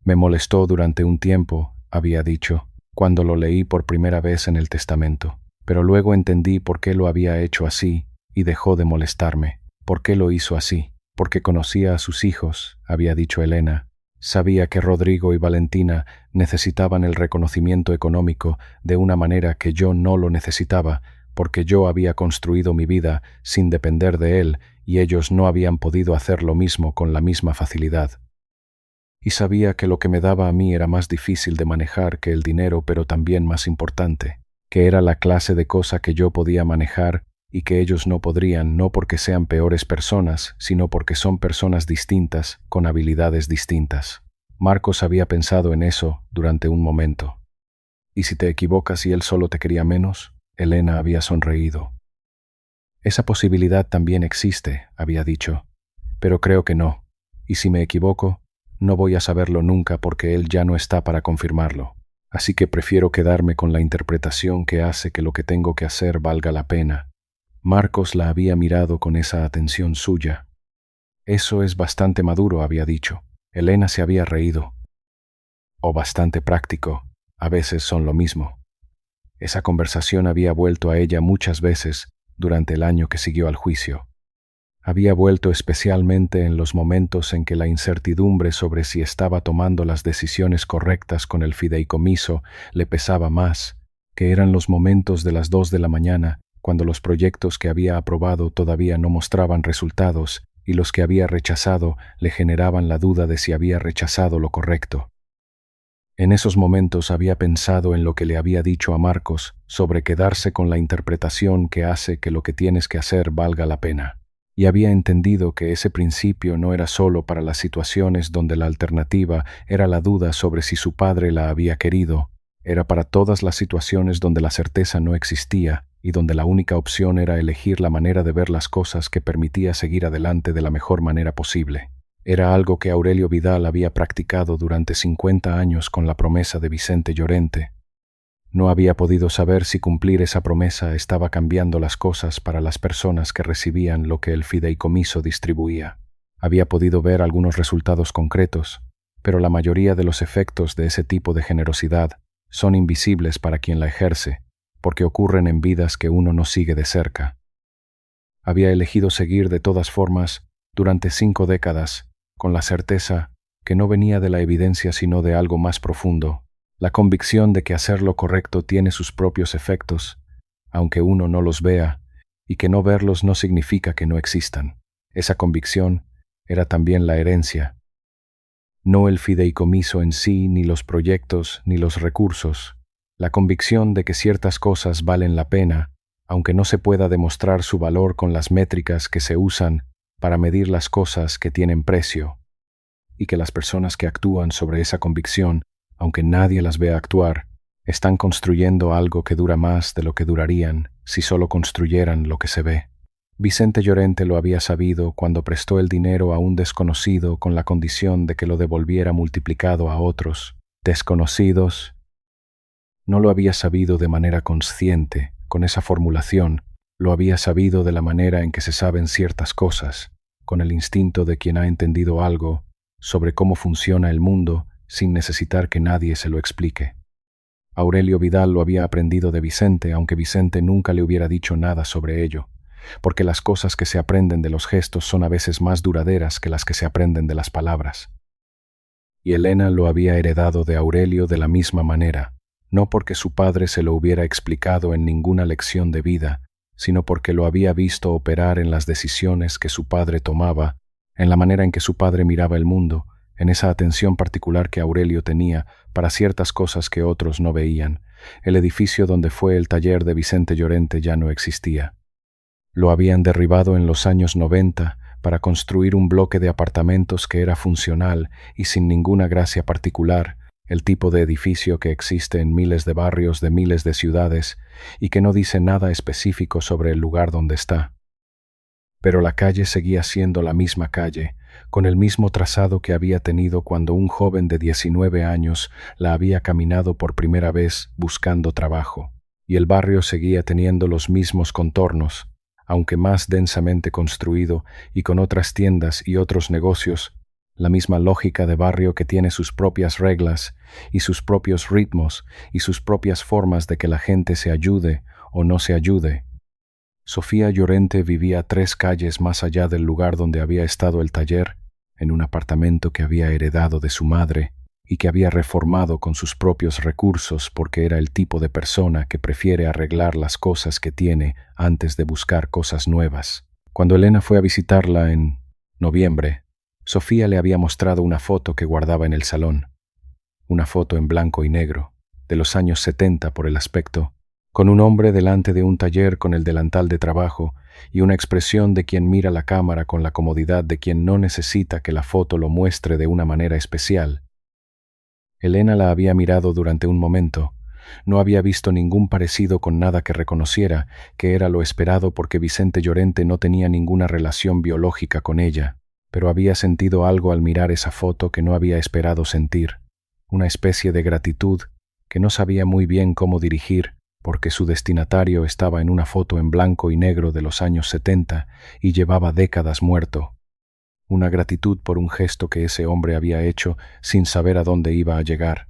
Me molestó durante un tiempo, había dicho, cuando lo leí por primera vez en el testamento. Pero luego entendí por qué lo había hecho así y dejó de molestarme. ¿Por qué lo hizo así? Porque conocía a sus hijos, había dicho Elena. Sabía que Rodrigo y Valentina necesitaban el reconocimiento económico de una manera que yo no lo necesitaba, porque yo había construido mi vida sin depender de él y ellos no habían podido hacer lo mismo con la misma facilidad. Y sabía que lo que me daba a mí era más difícil de manejar que el dinero, pero también más importante, que era la clase de cosa que yo podía manejar y que ellos no podrían no porque sean peores personas, sino porque son personas distintas, con habilidades distintas. Marcos había pensado en eso durante un momento. ¿Y si te equivocas y él solo te quería menos? Elena había sonreído. Esa posibilidad también existe, había dicho, pero creo que no, y si me equivoco, no voy a saberlo nunca porque él ya no está para confirmarlo. Así que prefiero quedarme con la interpretación que hace que lo que tengo que hacer valga la pena. Marcos la había mirado con esa atención suya. Eso es bastante maduro, había dicho. Elena se había reído. O bastante práctico, a veces son lo mismo. Esa conversación había vuelto a ella muchas veces durante el año que siguió al juicio. Había vuelto especialmente en los momentos en que la incertidumbre sobre si estaba tomando las decisiones correctas con el fideicomiso le pesaba más, que eran los momentos de las 2 de la mañana, cuando los proyectos que había aprobado todavía no mostraban resultados y los que había rechazado le generaban la duda de si había rechazado lo correcto. En esos momentos había pensado en lo que le había dicho a Marcos sobre quedarse con la interpretación que hace que lo que tienes que hacer valga la pena. Y había entendido que ese principio no era solo para las situaciones donde la alternativa era la duda sobre si su padre la había querido, era para todas las situaciones donde la certeza no existía y donde la única opción era elegir la manera de ver las cosas que permitía seguir adelante de la mejor manera posible. Era algo que Aurelio Vidal había practicado durante 50 años con la promesa de Vicente Llorente. No había podido saber si cumplir esa promesa estaba cambiando las cosas para las personas que recibían lo que el fideicomiso distribuía. Había podido ver algunos resultados concretos, pero la mayoría de los efectos de ese tipo de generosidad son invisibles para quien la ejerce, porque ocurren en vidas que uno no sigue de cerca. Había elegido seguir de todas formas durante 5 décadas, con la certeza que no venía de la evidencia sino de algo más profundo, la convicción de que hacer lo correcto tiene sus propios efectos, aunque uno no los vea, y que no verlos no significa que no existan. Esa convicción era también la herencia, no el fideicomiso en sí, ni los proyectos, ni los recursos, la convicción de que ciertas cosas valen la pena, aunque no se pueda demostrar su valor con las métricas que se usan para medir las cosas que tienen precio, y que las personas que actúan sobre esa convicción, aunque nadie las vea actuar, están construyendo algo que dura más de lo que durarían si solo construyeran lo que se ve. Vicente Llorente lo había sabido cuando prestó el dinero a un desconocido con la condición de que lo devolviera multiplicado a otros desconocidos. No lo había sabido de manera consciente, con esa formulación, lo había sabido de la manera en que se saben ciertas cosas, con el instinto de quien ha entendido algo sobre cómo funciona el mundo sin necesitar que nadie se lo explique. Aurelio Vidal lo había aprendido de Vicente, aunque Vicente nunca le hubiera dicho nada sobre ello, porque las cosas que se aprenden de los gestos son a veces más duraderas que las que se aprenden de las palabras. Y Elena lo había heredado de Aurelio de la misma manera, no porque su padre se lo hubiera explicado en ninguna lección de vida, sino porque lo había visto operar en las decisiones que su padre tomaba, en la manera en que su padre miraba el mundo, en esa atención particular que Aurelio tenía para ciertas cosas que otros no veían. El edificio donde fue el taller de Vicente Llorente ya no existía. Lo habían derribado en los años 90 para construir un bloque de apartamentos que era funcional y sin ninguna gracia particular, el tipo de edificio que existe en miles de barrios de miles de ciudades y que no dice nada específico sobre el lugar donde está. Pero la calle seguía siendo la misma calle, con el mismo trazado que había tenido cuando un joven de 19 años la había caminado por primera vez buscando trabajo, y el barrio seguía teniendo los mismos contornos, aunque más densamente construido y con otras tiendas y otros negocios, la misma lógica de barrio que tiene sus propias reglas y sus propios ritmos y sus propias formas de que la gente se ayude o no se ayude. Sofía Llorente vivía 3 calles más allá del lugar donde había estado el taller, en un apartamento que había heredado de su madre y que había reformado con sus propios recursos porque era el tipo de persona que prefiere arreglar las cosas que tiene antes de buscar cosas nuevas. Cuando Elena fue a visitarla en noviembre, Sofía le había mostrado una foto que guardaba en el salón, una foto en blanco y negro, de los años 70 por el aspecto, con un hombre delante de un taller con el delantal de trabajo y una expresión de quien mira la cámara con la comodidad de quien no necesita que la foto lo muestre de una manera especial. Elena la había mirado durante un momento. No había visto ningún parecido con nada que reconociera, que era lo esperado porque Vicente Llorente no tenía ninguna relación biológica con ella, pero había sentido algo al mirar esa foto que no había esperado sentir, una especie de gratitud que no sabía muy bien cómo dirigir, porque su destinatario estaba en una foto en blanco y negro de los años 70 y llevaba décadas muerto. Una gratitud por un gesto que ese hombre había hecho sin saber a dónde iba a llegar,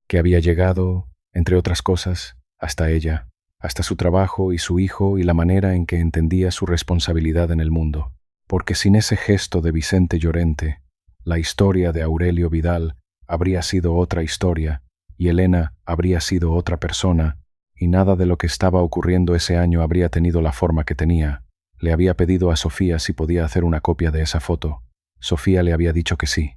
que había llegado, entre otras cosas, hasta ella, hasta su trabajo y su hijo y la manera en que entendía su responsabilidad en el mundo. Porque sin ese gesto de Vicente Llorente, la historia de Aurelio Vidal habría sido otra historia y Elena habría sido otra persona y nada de lo que estaba ocurriendo ese año habría tenido la forma que tenía. Le había pedido a Sofía si podía hacer una copia de esa foto. Sofía le había dicho que sí.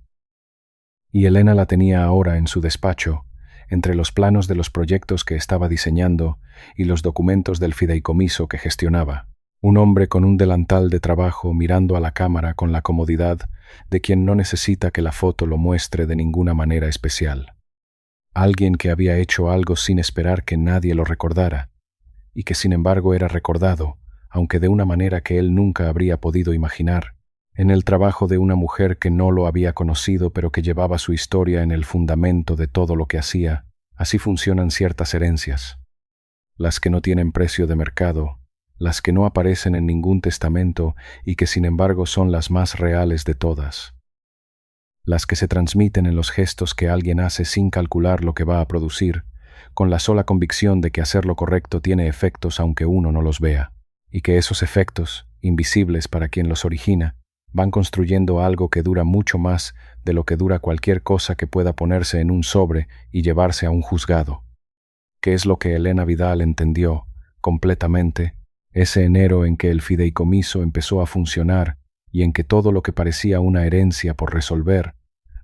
Y Elena la tenía ahora en su despacho, entre los planos de los proyectos que estaba diseñando y los documentos del fideicomiso que gestionaba. Un hombre con un delantal de trabajo mirando a la cámara con la comodidad de quien no necesita que la foto lo muestre de ninguna manera especial. Alguien que había hecho algo sin esperar que nadie lo recordara, y que sin embargo era recordado, aunque de una manera que él nunca habría podido imaginar, en el trabajo de una mujer que no lo había conocido pero que llevaba su historia en el fundamento de todo lo que hacía. Así funcionan ciertas herencias, las que no tienen precio de mercado, las que no aparecen en ningún testamento y que sin embargo son las más reales de todas, las que se transmiten en los gestos que alguien hace sin calcular lo que va a producir, con la sola convicción de que hacer lo correcto tiene efectos aunque uno no los vea, y que esos efectos, invisibles para quien los origina, van construyendo algo que dura mucho más de lo que dura cualquier cosa que pueda ponerse en un sobre y llevarse a un juzgado. ¿Qué es lo que Elena Vidal entendió completamente ese enero en que el fideicomiso empezó a funcionar y en que todo lo que parecía una herencia por resolver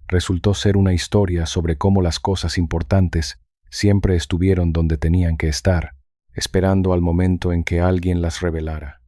resultó ser una historia sobre cómo las cosas importantes siempre estuvieron donde tenían que estar, esperando al momento en que alguien las revelara?